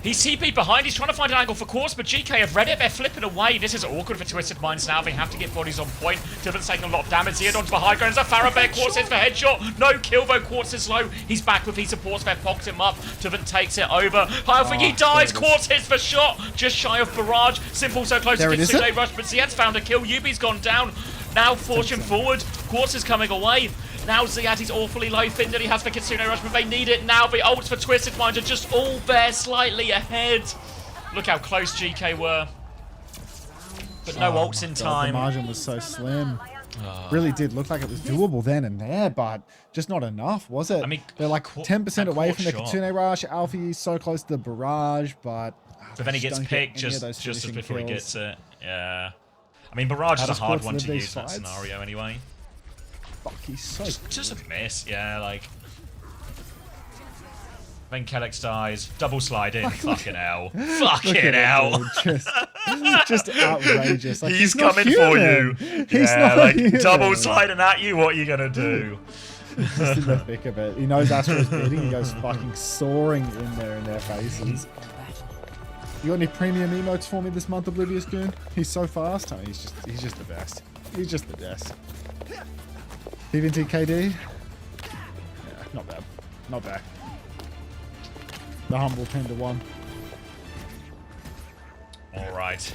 He's TP behind. He's trying to find an angle for Quartz, but GK have read it. They're flipping away. This is awkward for Twisted Minds now. They have to get bodies on point. Tiven's taking a lot of damage. Ziad onto the high ground. There's a Farabeh. Quartz hits the headshot. No kill, though. Quartz is low. He's back with his supports. They've popped him up. Tiven takes it over. He dies. Quartz hits the shot. Just shy of Barrage. Simple so close to Kitsune Rush, but Ziad's found a kill. Yubi's gone down. Now fortune forward. Quartz is coming away. Now Ziad is awfully low. Finded he has the Kitsune Rush, but they need it now. The ults for Twisted Minds are just all there slightly ahead. Look how close GK were. But no ults in time. The margin was so slim. Really did look like it was doable then and there, but just not enough, was it? I mean, they're like 10% away from the Kitsune Rush. Alfie is so close to the Barrage, but then he gets picked just as before he gets it. Yeah. I mean, Barrage is a hard one to use in that scenario anyway. Fuck, he's so just a miss, yeah, like. Then Kellex dies, double slide in, fucking hell. Fucking hell. Just outrageous. Like, he's coming for you. He's yeah, not like human. double sliding at you, what are you gonna do? Just in the thick of it. He knows Astro's beating, he goes fucking soaring in there in their faces. You got any premium emotes for me this month, Oblivious Goon? He's so fast. Oh, he's just the best. He's just the best. PVNT KD? Yeah, not bad. Not bad. The humble 10-1. Alright.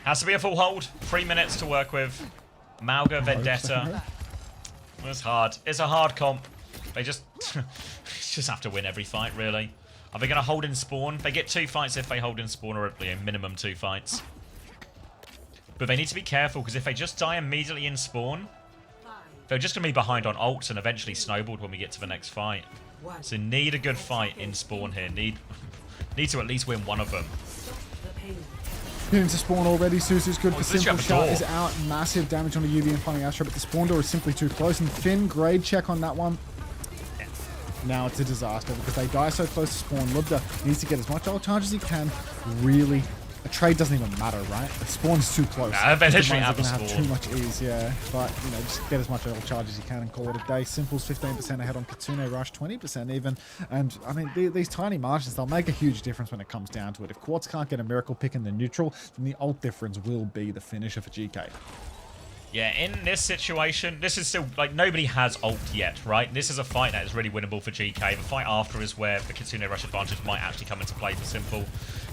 Has to be a full hold. 3 minutes to work with. Mauga, Vendetta. It's hard. It's a hard comp. They just have to win every fight, really. Are they going to hold in spawn? They get 2 fights if they hold in spawn, or a minimum 2 fights. But they need to be careful, because if they just die immediately in spawn, they're just going to be behind on ults and eventually snowballed when we get to the next fight. So need a good fight in spawn here. Need to at least win one of them. Getting to spawn already. Suzu's good for simple shot is out. Massive damage on the UV and finding Astro, but the spawn door is simply too close. And Finn, grade check on that one. Now it's a disaster because they die so close to spawn. Lubda needs to get as much ult charge as he can. Really, a trade doesn't even matter, right? The spawn is too close. Nah, they literally have spawn. too much ease, yeah. But you know, just get as much ult charge as you can and call it a day. Simple's 15% ahead on Kitsune Rush, 20% even. And I mean, these tiny margins, they'll make a huge difference when it comes down to it. If Quartz can't get a miracle pick in the neutral, then the ult difference will be the finisher for GK. Yeah, in this situation, this is still, like, nobody has ult yet, right? This is a fight that is really winnable for GK. The fight after is where the Kitsune Rush advantage might actually come into play for Simple.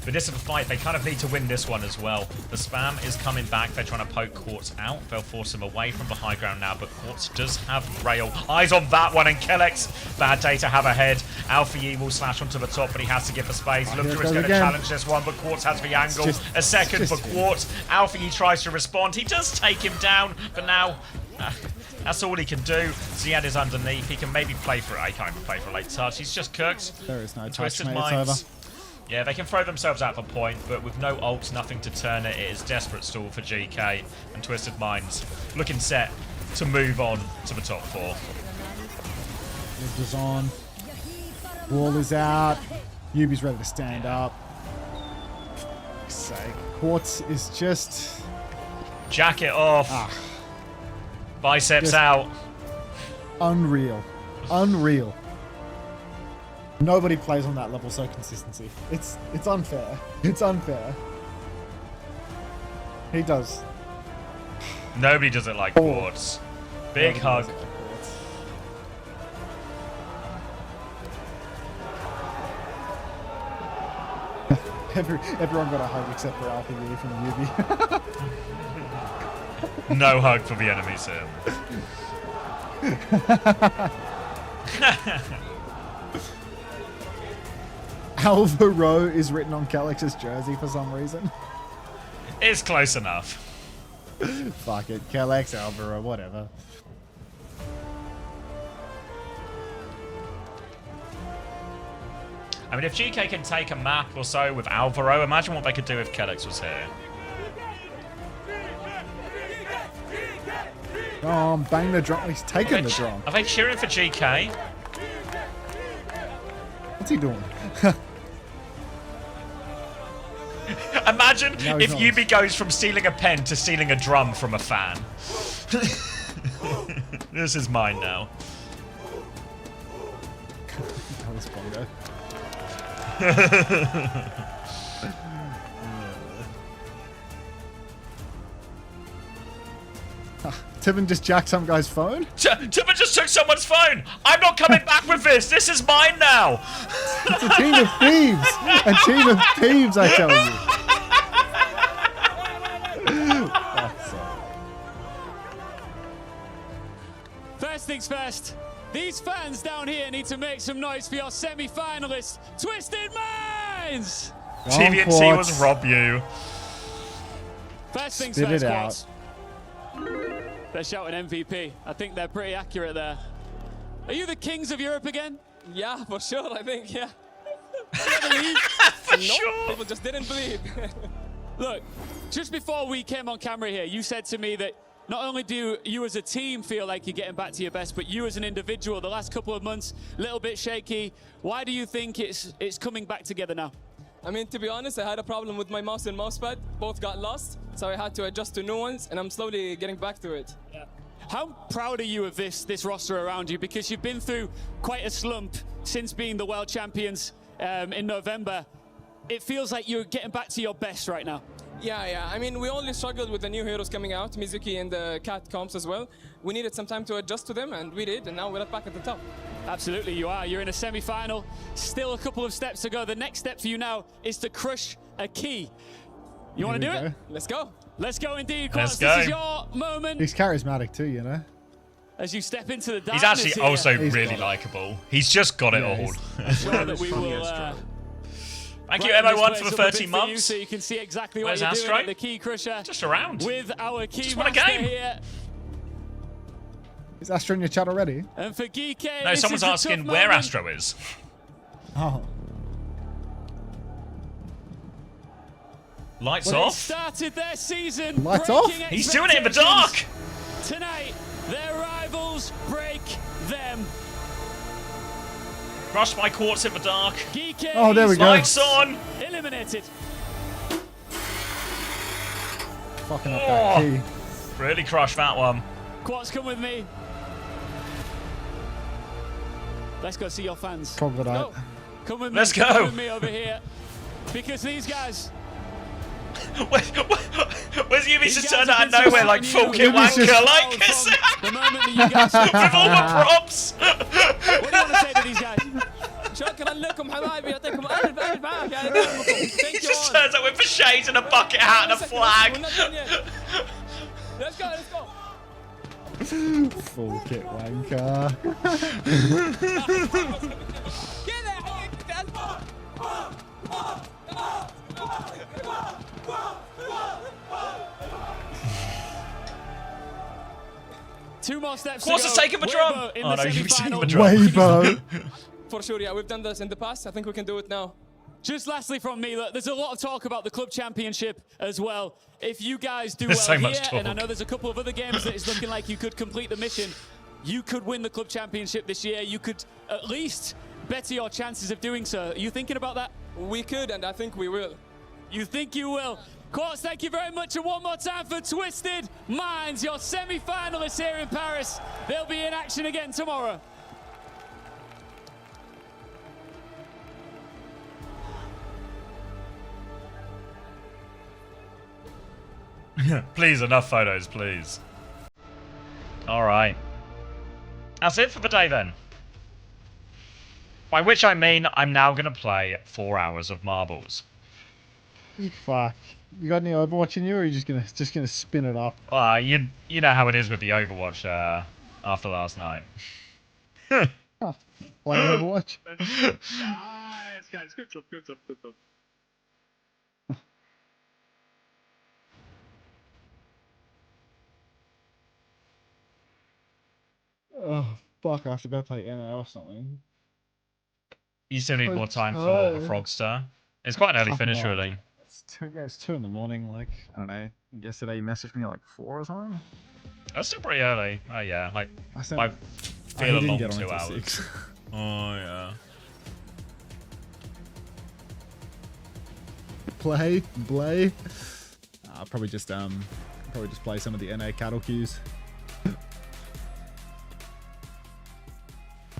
But this is a fight, they kind of need to win this one as well. The spam is coming back. They're trying to poke Quartz out. They'll force him away from the high ground now, but Quartz does have rail. Eyes on that one, and Kellex, bad day to have ahead. Alfie will slash onto the top, but he has to give the space. Lubda is going to challenge this one, but Quartz has the angle. A second for Quartz. Alfie tries to respond. He does take him down, but now That's all he can do. Ziad is underneath. He can maybe play for it. He can't even play for a late touch. He's just cooked. There is no touch, Twisted mate. It's over. Minds. Yeah, they can throw themselves out for point, but with no ults, nothing to turn it. It is desperate stall for GK and Twisted Minds looking set to move on to the top 4. Lift is on. Wall is out. Yubi's ready to stand up. For fuck's sake. Quartz is just... Jacket off. Biceps Just out. Unreal. Unreal. Nobody plays on that level so consistency. It's unfair. It's unfair. He does. Nobody does it like Quartz. Big hug. Everyone got a hug except for Alpha U from Yubi. No hug for the enemies here. Alvaro is written on Calix's jersey for some reason. It's close enough. Fuck it. Calix, Alvaro, whatever. I mean, if GK can take a map or so with Alvaro, imagine what they could do if Kellex was here. Oh, bang the drum. He's taking the drum. Are they cheering for GK? What's he doing? Imagine No, if not. Yubi goes from stealing a pen to stealing a drum from a fan. This is mine now. That was bongo. Tibbin just jacked some guy's phone? Tibbin just took someone's phone! I'm not coming back with this! This is mine now! It's a team of thieves! A team of thieves, I tell you! First things first, these fans down here need to make some noise for your semi-finalists, Twisted Minds! TVNT was rob you. First things Spit first, it Quartz. They're shouting MVP. I think they're pretty accurate there. Are you the kings of Europe again? Yeah, for sure, I think, yeah. For sure. People just didn't believe. Look, just before we came on camera here, you said to me that not only do you as a team feel like you're getting back to your best, but you as an individual, the last couple of months, a little bit shaky. Why do you think it's coming back together now? I mean, to be honest, I had a problem with my mouse and mousepad. Both got lost, so I had to adjust to new ones, and I'm slowly getting back to it. Yeah. How proud are you of this roster around you? Because you've been through quite a slump since being the world champions in November. It feels like you're getting back to your best right now. Yeah. I mean, we only struggled with the new heroes coming out, Mizuki and the Cat comps as well. We needed some time to adjust to them, and we did, and now we're back at the top. Absolutely, you are. You're in a semi-final. Still a couple of steps to go. The next step for you now is to crush a key. You want to do it? Let's go. Let's go indeed, Let's Quartz. go. This is your moment. He's charismatic too, you know? As you step into the darkness He's actually here. also really likable. He's just got it all. I'm sure that we will... Thank you, brighten MO1, this for the place up a 30 bit for you months. so you can see exactly Where's what you're doing Astro? at the Key Crusher. Just around. With our key Just won a master game. here. Is Astro in your chat already? And for Geekay, No, this someone's is a asking tough where moment. Astro is. Oh. Lights Well, they off. started their season. Lights breaking off? He's doing it in the dark. expectations. Tonight, their rivals break them. Rushed by Quartz in the dark. Geekay Oh, there we go. Lights on. eliminated. Fucking up that Oh. key. Really crushed that one. Quartz, come with me. Let's go see your fans. Troglodyte. No, come with me. Let's Come go. with me over here. Because these guys... Where's Yubi These just guys turned have out of been nowhere like supporting full you. kit Yubi's just- wanker like this? The moment that you guys... With all the props. What do you want to say to these guys? شكرا لكم حبايبي يعطيكم الف عافيه على دعمكم. Thank you Just all. turns up with the shades and a bucket hat and a flag. We're not done yet. Let's go. Full kit wanker. 2 more steps Of course, to it's go. taking the drum. Weibo in Oh, the no, you've taken semi-final. the drum. Weibo. For sure, yeah, we've done this in the past. I think we can do it now. Just lastly from me, look, there's a lot of talk about the club championship as well. If you guys do There's well so here, much and I talk. know there's a couple of other games that it's looking like you could complete the mission, you could win the club championship this year. You could at least better your chances of doing so. Are you thinking about that? We could, and I think we will. You think you will? Quartz, thank you very much, and one more time for Twisted Minds, your semi-finalists here in Paris. They'll be in action again tomorrow. Please, enough photos, please. Alright. That's it for the day then. By which I mean I'm now going to play 4 hours of marbles. Fuck. You got any Overwatch in you, or are you just gonna spin it up? You know how it is with the Overwatch after last night. Playing Overwatch? Nice, guys. Good job, good job, good job. Oh fuck! I have to go play NA or something. You still need So more time for tired. the Frogster. It's quite an early finish, Come on. really. It's 2 in the morning. Like, I don't know. Yesterday you messaged me at like 4 or something. That's still pretty early. Oh yeah, like I sent- I he feel a didn't long get on 2 until hours. 6. Oh yeah. Play. I'll probably just play some of the NA cattle queues.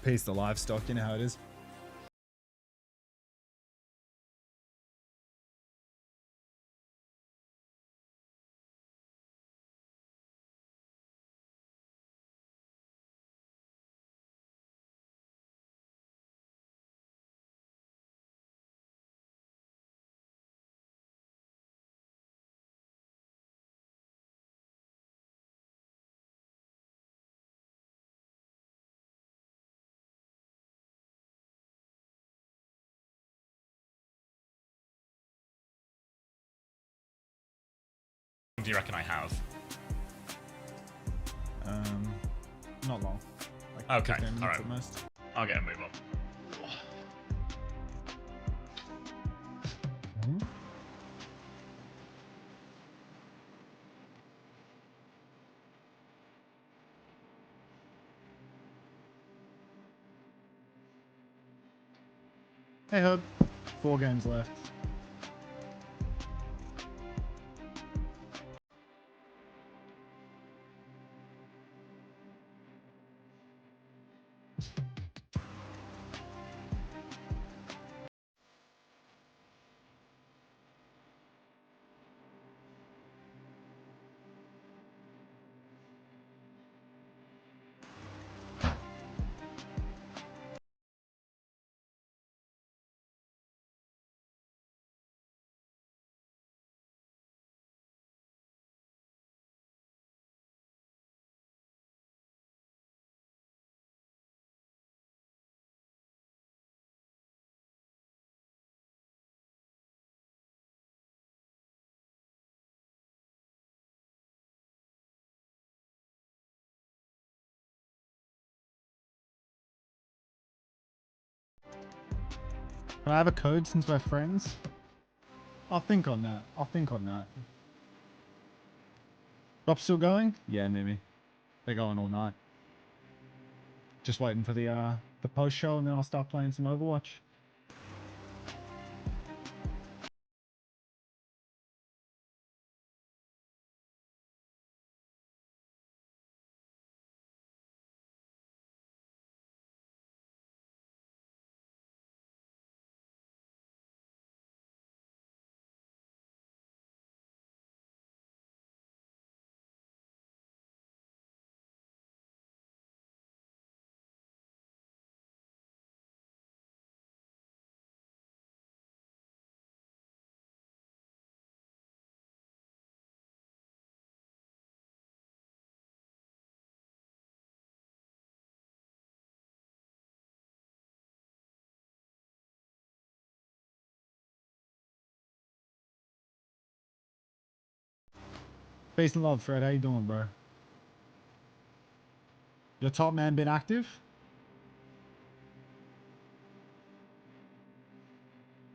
Piece the livestock, you know how it is. Do you reckon I have? Not long. Like Okay, 15 minutes alright. at most. I'll get a move on. Hey Hub, 4 games left. Can I have a code since we're friends? I'll think on that. Drop still going? Yeah, maybe. They're going all night. Just waiting for the post show, and then I'll start playing some Overwatch. Peace and love, Fred. How you doing, bro? Your top man been active?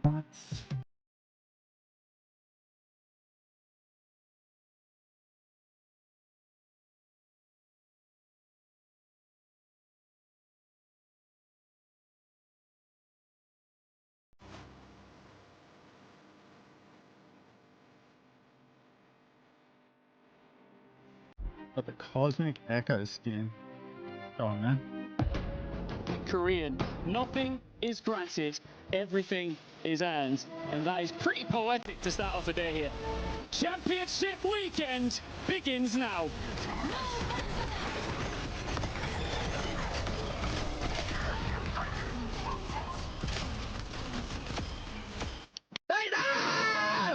What? Got the Cosmic Echo skin. Go on, man. Korean. Nothing is granted, everything is earned. And that is pretty poetic to start off the day here. Championship weekend begins now.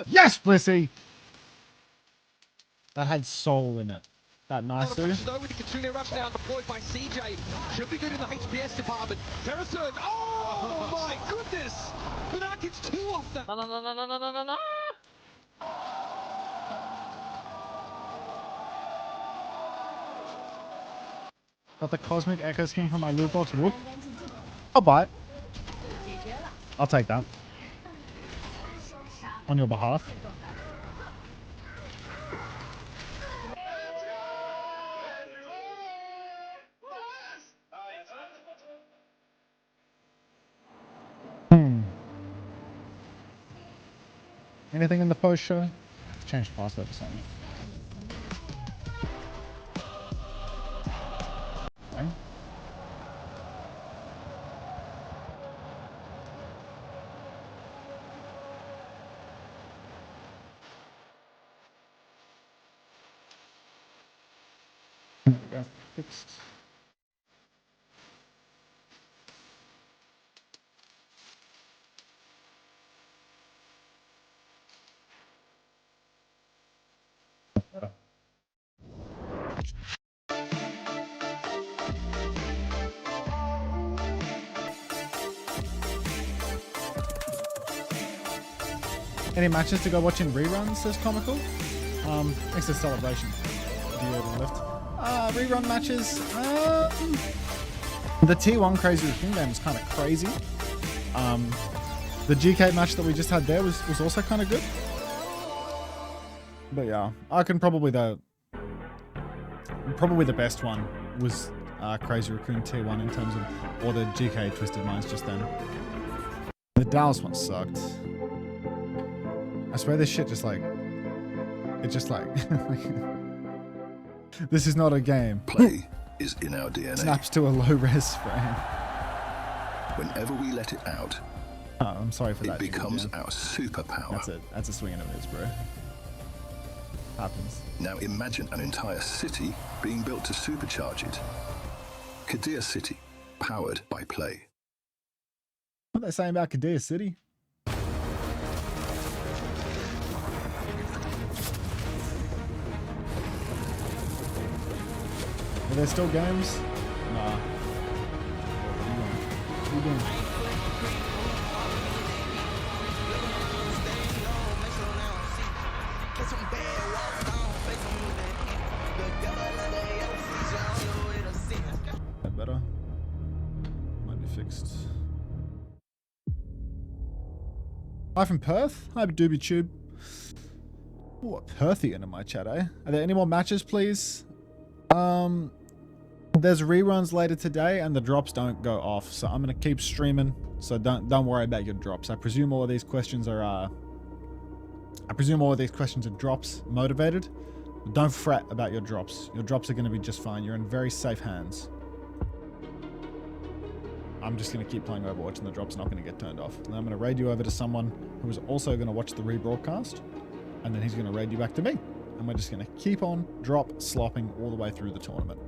Yes, Blissey! That had soul in it. That nice dude. With the Katrina rush now deployed by CJ. Should be good in the HPS department. Terrasurge. Oh my goodness! Monarchic's 2 off that. No. Got the Cosmic Echo skin from my loot box. Whoop. I'll buy it. I'll take that. On your behalf. Anything in the post show? Change password or something. Okay. There we go. Fixed. Any matches to go watch in reruns, says Comical. It's a celebration. View over left. Rerun matches. The T1 Crazy Raccoon game was kind of crazy. The GK match that we just had there was also kind of good. But yeah, I can probably the best one was Crazy Raccoon T1 in terms of, or the GK Twisted Minds just then. The Dallas one sucked. I swear this shit just like, it just like, this is not a game. Play is in our DNA. Snaps to a low res frame. Whenever we let it out, oh, I'm sorry for that. It becomes our superpower. That's it. That's a swing and a miss, bro. Happens. Now imagine an entire city being built to supercharge it. Kadir City, powered by play. What are they saying about Kadir City? Are there still games? Nah. What are you doing? That better? Might be fixed. Hi from Perth. Hi Doobie Tube. Ooh, a Perthian in my chat, eh? Are there any more matches, please? There's reruns later today and the drops don't go off, so I'm gonna keep streaming, so don't worry about your drops. I presume all of these questions are drops motivated, but don't fret about your drops. Your drops are gonna be just fine. You're in very safe hands. I'm just gonna keep playing Overwatch and the drop's not gonna get turned off. And I'm gonna raid you over to someone who is also gonna watch the rebroadcast, and then he's gonna raid you back to me. And we're just going to keep on drop slopping all the way through the tournament.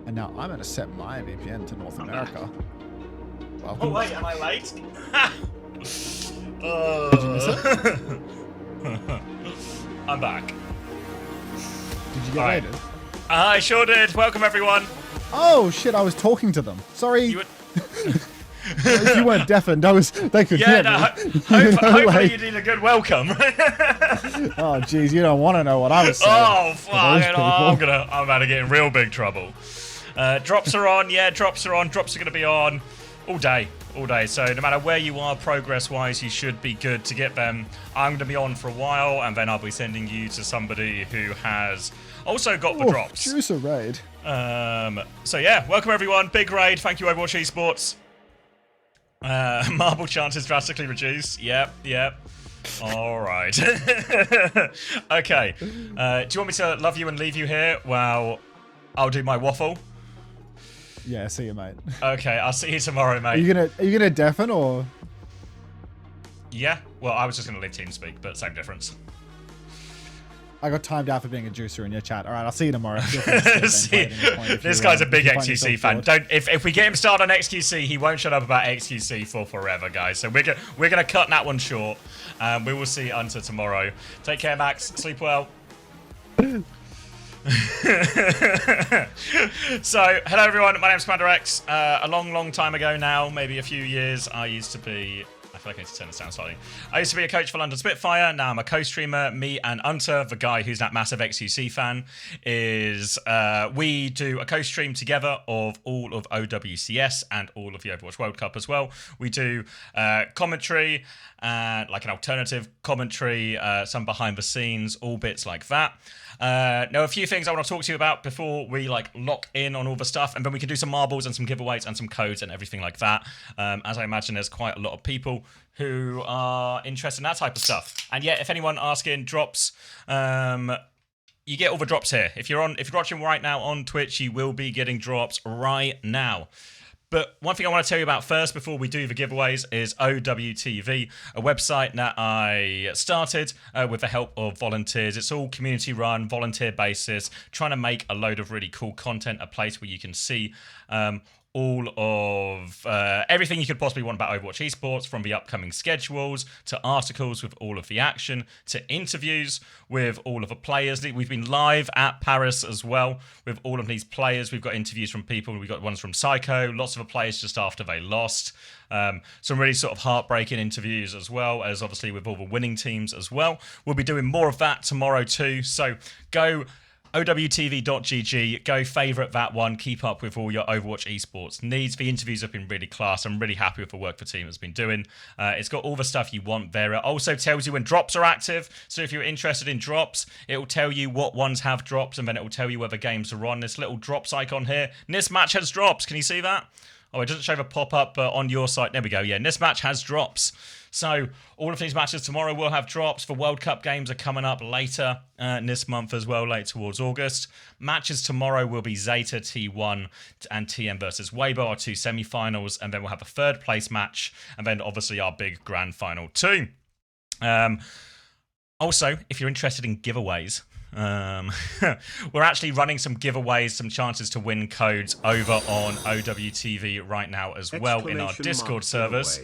And now I'm going to set my VPN to North America. Welcome. Oh wait, am I late? Did you miss it? I'm back. Did you get raided? I sure did. Welcome everyone. Oh shit, I was talking to them. Sorry. You weren't deafened. They could hear me. Hopefully you did a good welcome. Oh jeez, you don't want to know what I was saying. Oh fuck! I'm about to get in real big trouble. Drops are on. Yeah, drops are on. Drops are going to be on all day. All day. So no matter where you are progress-wise, you should be good to get them. I'm going to be on for a while, and then I'll be sending you to somebody who has also got the drops. Juicer raid. So yeah, welcome everyone. Big raid. Thank you, OWCS Esports. Marble chances drastically reduced. Yep. All right. Okay. Do you want me to love you and leave you here? Well, I'll do my waffle. Yeah, see you, mate. Okay, I'll see you tomorrow, mate. Are you gonna deafen or? Yeah. Well, I was just gonna leave TeamSpeak, but same difference. I got timed out for being a juicer in your chat. All right, I'll see you tomorrow. This guy's a big XQC fan. If we get him started on XQC, he won't shut up about XQC for forever, guys. So we're gonna cut that one short. We will see Unter tomorrow. Take care, Max. Sleep well. So, hello everyone. My name's CommanderX. A long time ago now, maybe a few years, I used to be. I feel like I need to turn this down slightly. I used to be a coach for London Spitfire. Now I'm a co-streamer. Me and Unter, the guy who's that massive XQC fan, we do a co-stream together of all of OWCS and all of the Overwatch World Cup as well. We do commentary, like an alternative commentary, some behind the scenes, all bits like that. Now, a few things I want to talk to you about before we lock in on all the stuff, and then we can do some marbles and some giveaways and some codes and everything like that. As I imagine, there's quite a lot of people who are interested in that type of stuff. And yeah, if anyone asking drops, you get all the drops here. If you're watching right now on Twitch, you will be getting drops right now. But one thing I want to tell you about first before we do the giveaways is OWTV, a website that I started with the help of volunteers. It's all community run, volunteer basis, trying to make a load of really cool content, a place where you can see all of everything you could possibly want about Overwatch Esports, from the upcoming schedules to articles with all of the action to interviews with all of the players. We've been live at Paris as well with all of these players. We've got interviews from people. We've got ones from Psycho, lots of the players just after they lost. Some really sort of heartbreaking interviews as well, as obviously with all the winning teams as well. We'll be doing more of that tomorrow too. So go OWTV.gg, go favourite that one, keep up with all your Overwatch Esports needs. The interviews have been really class. I'm really happy with the work the team has been doing. It's got all the stuff you want there. It also tells you when drops are active, so if you're interested in drops, it will tell you what ones have drops, and then it will tell you whether games are on. This little drops icon here, this match has drops. Can you see that? Oh, it doesn't show the pop-up on your site. There we go. Yeah, this match has drops. So all of these matches tomorrow will have drops. The World Cup games are coming up later this month as well, late towards August. Matches tomorrow will be Zeta, T1 and TM versus Weibo, our two semi-finals. And then we'll have a third place match. And then obviously our big grand final too. Also, if you're interested in giveaways, we're actually running some giveaways, some chances to win codes over on OWTV right now as well in our Discord servers.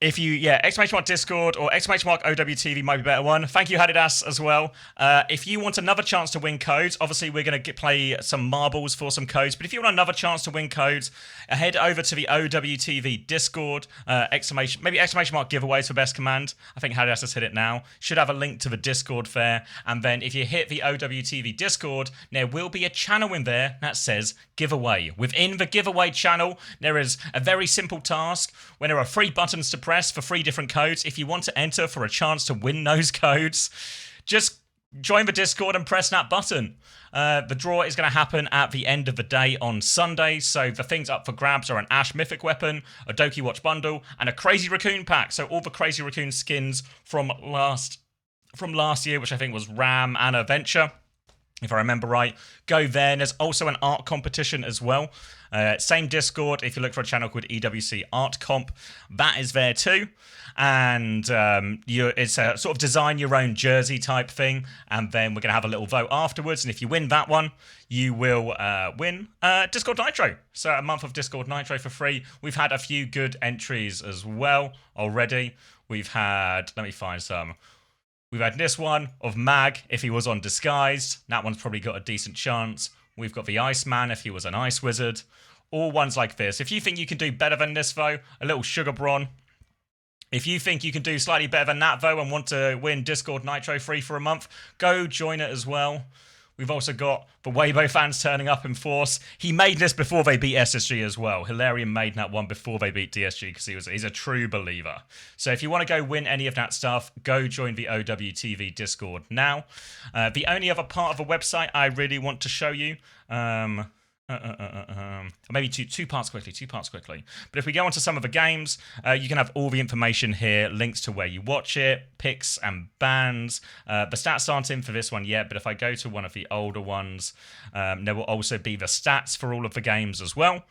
If you, exclamation mark Discord or exclamation mark OWTV might be a better one. Thank you, Hadidas, as well. If you want another chance to win codes, obviously we're going to play some marbles for some codes. But if you want another chance to win codes, head over to the OWTV Discord. Exclamation mark giveaways for best command. I think Hadidas has hit it now. Should have a link to the Discord there. And then if you hit the OWTV Discord, there will be a channel in there that says giveaway. Within the giveaway channel, there is a very simple task when there are 3 buttons to press for 3 different codes. If you want to enter for a chance to win those codes, just join the Discord and press that button. The draw is going to happen at the end of the day on Sunday. So the things up for grabs are an Ash Mythic Weapon, a Doki Watch Bundle, and a Crazy Raccoon pack. So all the Crazy Raccoon skins from last year, which I think was Ram and Adventure, if I remember right. Go there. And there's also an art competition as well. Same Discord. If you look for a channel called EWC Art Comp, that is there too. And it's a sort of design your own jersey type thing. And then we're going to have a little vote afterwards. And if you win that one, you will win Discord Nitro. So a month of Discord Nitro for free. We've had a few good entries as well already. We've had, let me find some. We've had this one of Mag, if he was on Disguised. That one's probably got a decent chance. We've got the Iceman, if he was an Ice Wizard. All ones like this. If you think you can do better than this, though, a little Sugar Bron. If you think you can do slightly better than that, though, and want to win Discord Nitro free for a month, go join it as well. We've also got the Weibo fans turning up in force. He made this before they beat SSG as well. Hilarion made that one before they beat DSG because he's a true believer. So if you want to go win any of that stuff, go join the OWTV Discord now. The only other part of the website I really want to show you, maybe two parts quickly. But if we go on to some of the games, you can have all the information here, links to where you watch it, picks and bans. The stats aren't in for this one yet, but if I go to one of the older ones, there will also be the stats for all of the games as well.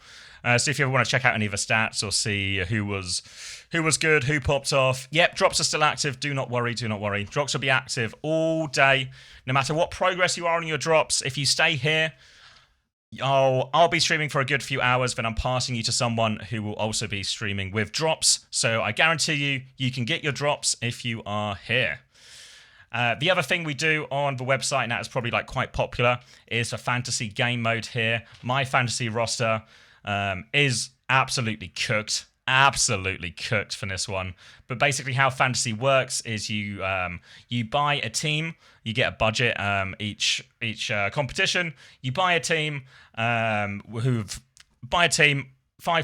So if you ever want to check out any of the stats or see who was good, who popped off, yep, drops are still active. Do not worry. Drops will be active all day, no matter what progress you are on your drops. If you stay here, I'll be streaming for a good few hours, then I'm passing you to someone who will also be streaming with drops. So I guarantee you can get your drops if you are here. The other thing we do on the website, and that is probably like quite popular, is a fantasy game mode here. My fantasy roster is absolutely cooked. Absolutely cooked for this one. But basically how fantasy works is you buy a team, you get a budget each competition. You buy a team 5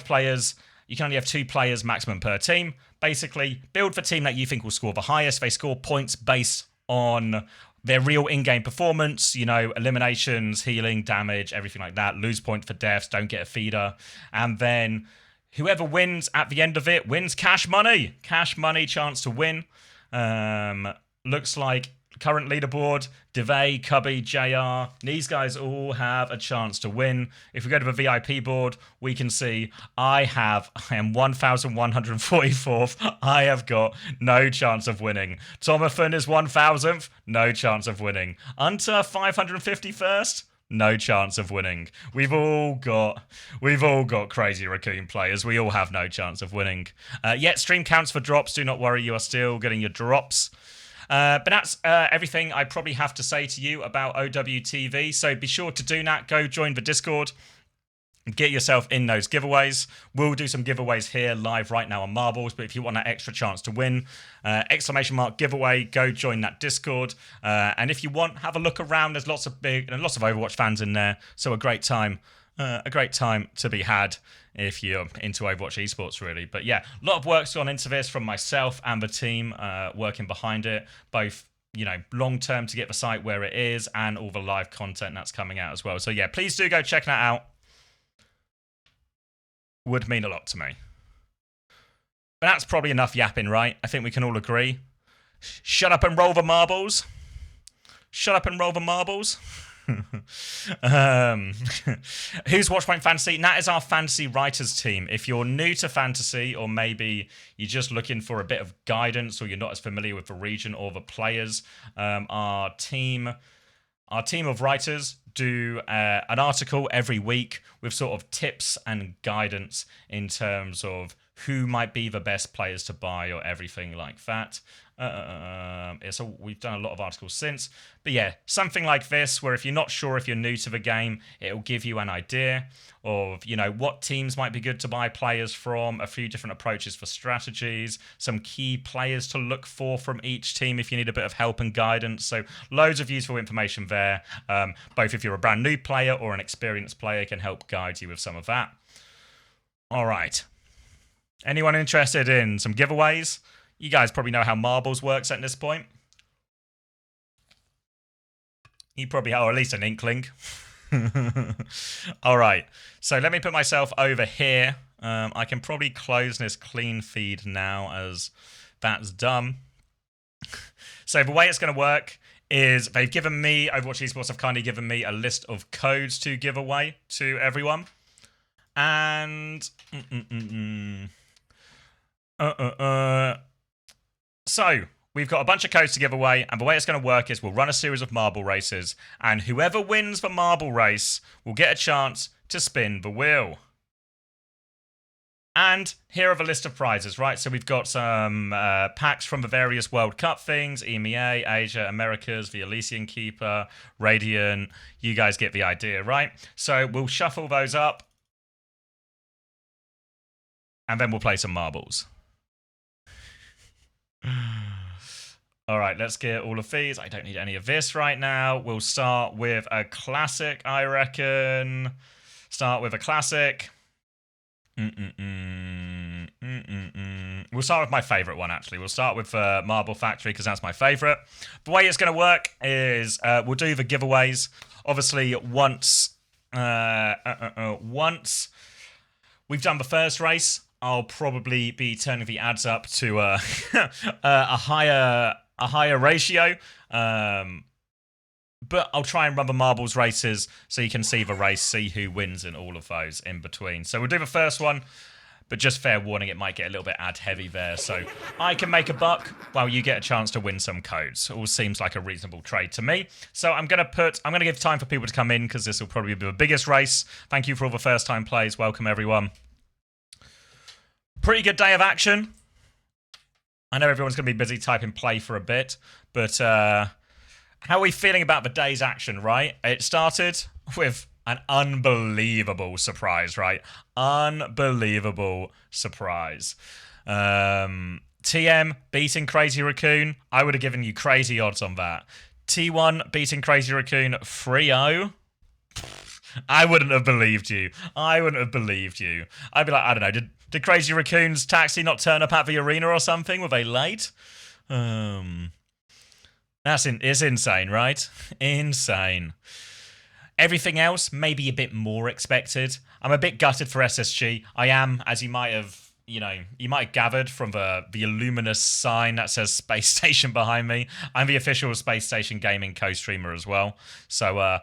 players. You can only have 2 players maximum per team. Basically, build the team that you think will score the highest. They score points based on their real in-game performance, eliminations, healing, damage, everything like that. Lose point for deaths, don't get a feeder. And then whoever wins at the end of it wins cash money. Cash money, chance to win. Looks like current leaderboard, Devay, Cubby, JR, these guys all have a chance to win. If we go to the VIP board, we can see I am 1,144th. I have got no chance of winning. Tomathan is 1,000th, no chance of winning. Unter 551st, no chance of winning. We've all got crazy raccoon players. We all have no chance of winning. Yet stream counts for drops. Do not worry, you are still getting your drops. But that's everything I probably have to say to you about OWTV. So be sure to do that. Go join the Discord. Get yourself in those giveaways. We'll do some giveaways here live right now on Marbles. But if you want that extra chance to win, ! Giveaway, go join that Discord. And if you want, have a look around. There's lots of Overwatch fans in there. So a great time to be had if you're into Overwatch Esports, really. But yeah, a lot of work's gone into this from myself and the team working behind it, both long term to get the site where it is and all the live content that's coming out as well. So yeah, please do go check that out. Would mean a lot to me. But that's probably enough yapping, right? I think we can all agree. Shut up and roll the marbles. Shut up and roll the marbles. Who's Watchpoint Fantasy? That is our fantasy writers team. If you're new to fantasy, or maybe you're just looking for a bit of guidance, or you're not as familiar with the region or the players, our team of writers do an article every week with sort of tips and guidance in terms of who might be the best players to buy or everything like that. So we've done a lot of articles since. But yeah, something like this, where if you're not sure, if you're new to the game, it'll give you an idea of, what teams might be good to buy players from, a few different approaches for strategies, some key players to look for from each team if you need a bit of help and guidance. So loads of useful information there. Both if you're a brand new player or an experienced player, can help guide you with some of that. All right. Anyone interested in some giveaways? You guys probably know how Marbles works at this point. You probably have, or at least an inkling. All right. So let me put myself over here. I can probably close this clean feed now as that's done. So the way it's going to work is they've given me, Overwatch Esports have kindly given me a list of codes to give away to everyone. And... So, we've got a bunch of codes to give away, and the way it's going to work is we'll run a series of marble races, and whoever wins the marble race will get a chance to spin the wheel. And here are the list of prizes, right? So we've got some packs from the various World Cup things, EMEA, Asia, Americas, the Elysian Keeper, Radiant. You guys get the idea, right? So we'll shuffle those up, and then we'll play some marbles. All right, let's get all of these. I don't need any of this right now. We'll start with a classic, I reckon. Start with a classic. We'll start with my favorite one, actually. We'll start with Marble Factory because that's my favorite. The way it's going to work is we'll do the giveaways. Obviously, once we've done the first race, I'll probably be turning the ads up to a higher ratio. But I'll try and run the marbles races so you can see the race, see who wins in all of those in between. So we'll do the first one, but just fair warning, it might get a little bit ad heavy there. So I can make a buck while you get a chance to win some codes. All seems like a reasonable trade to me. So I'm going to give time for people to come in because this will probably be the biggest race. Thank you for all the first time plays. Welcome everyone. Pretty good day of action. I know everyone's going to be busy typing play for a bit, but how are we feeling about the day's action, right? It started with an unbelievable surprise, right? Unbelievable surprise. TM beating Crazy Raccoon. I would have given you crazy odds on that. T1 beating Crazy Raccoon 3-0. I wouldn't have believed you. I wouldn't have believed you. I'd be like, I don't know, did Crazy Raccoon's taxi not turn up at the arena or something? Were they late? It's insane, right? Insane. Everything else, maybe a bit more expected. I'm a bit gutted for SSG. I am, as you might have, you might have gathered from the luminous sign that says Space Station behind me. I'm the official Space Station Gaming co-streamer as well. So,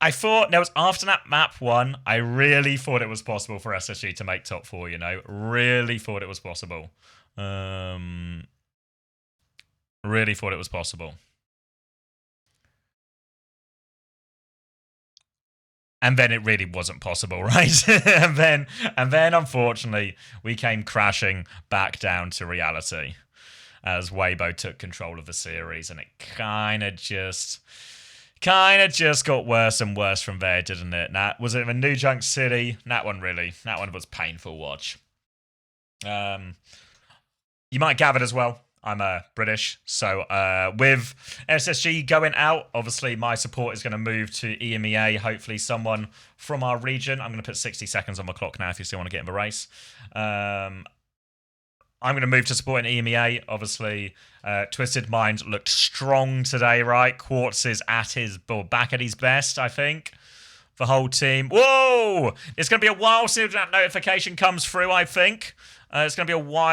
I thought, after that map 1, I really thought it was possible for SSG to make top 4, Really thought it was possible. Really thought it was possible. And then it really wasn't possible, right? and then unfortunately, we came crashing back down to reality as Weibo took control of the series, and it kind of just got worse and worse from there, didn't it? Was it the New Junk City? That one was painful watch. You might gather as well, I'm British, so with SSG going out, obviously my support is going to move to EMEA, hopefully someone from our region. I'm going to put 60 seconds on my clock now if you still want to get in the race. I'm going to move to support in EMEA. Obviously, Twisted Mind looked strong today, right? Quartz is back at his best, I think. The whole team. Whoa! It's going to be a while till that notification comes through, I think. It's going to be a while.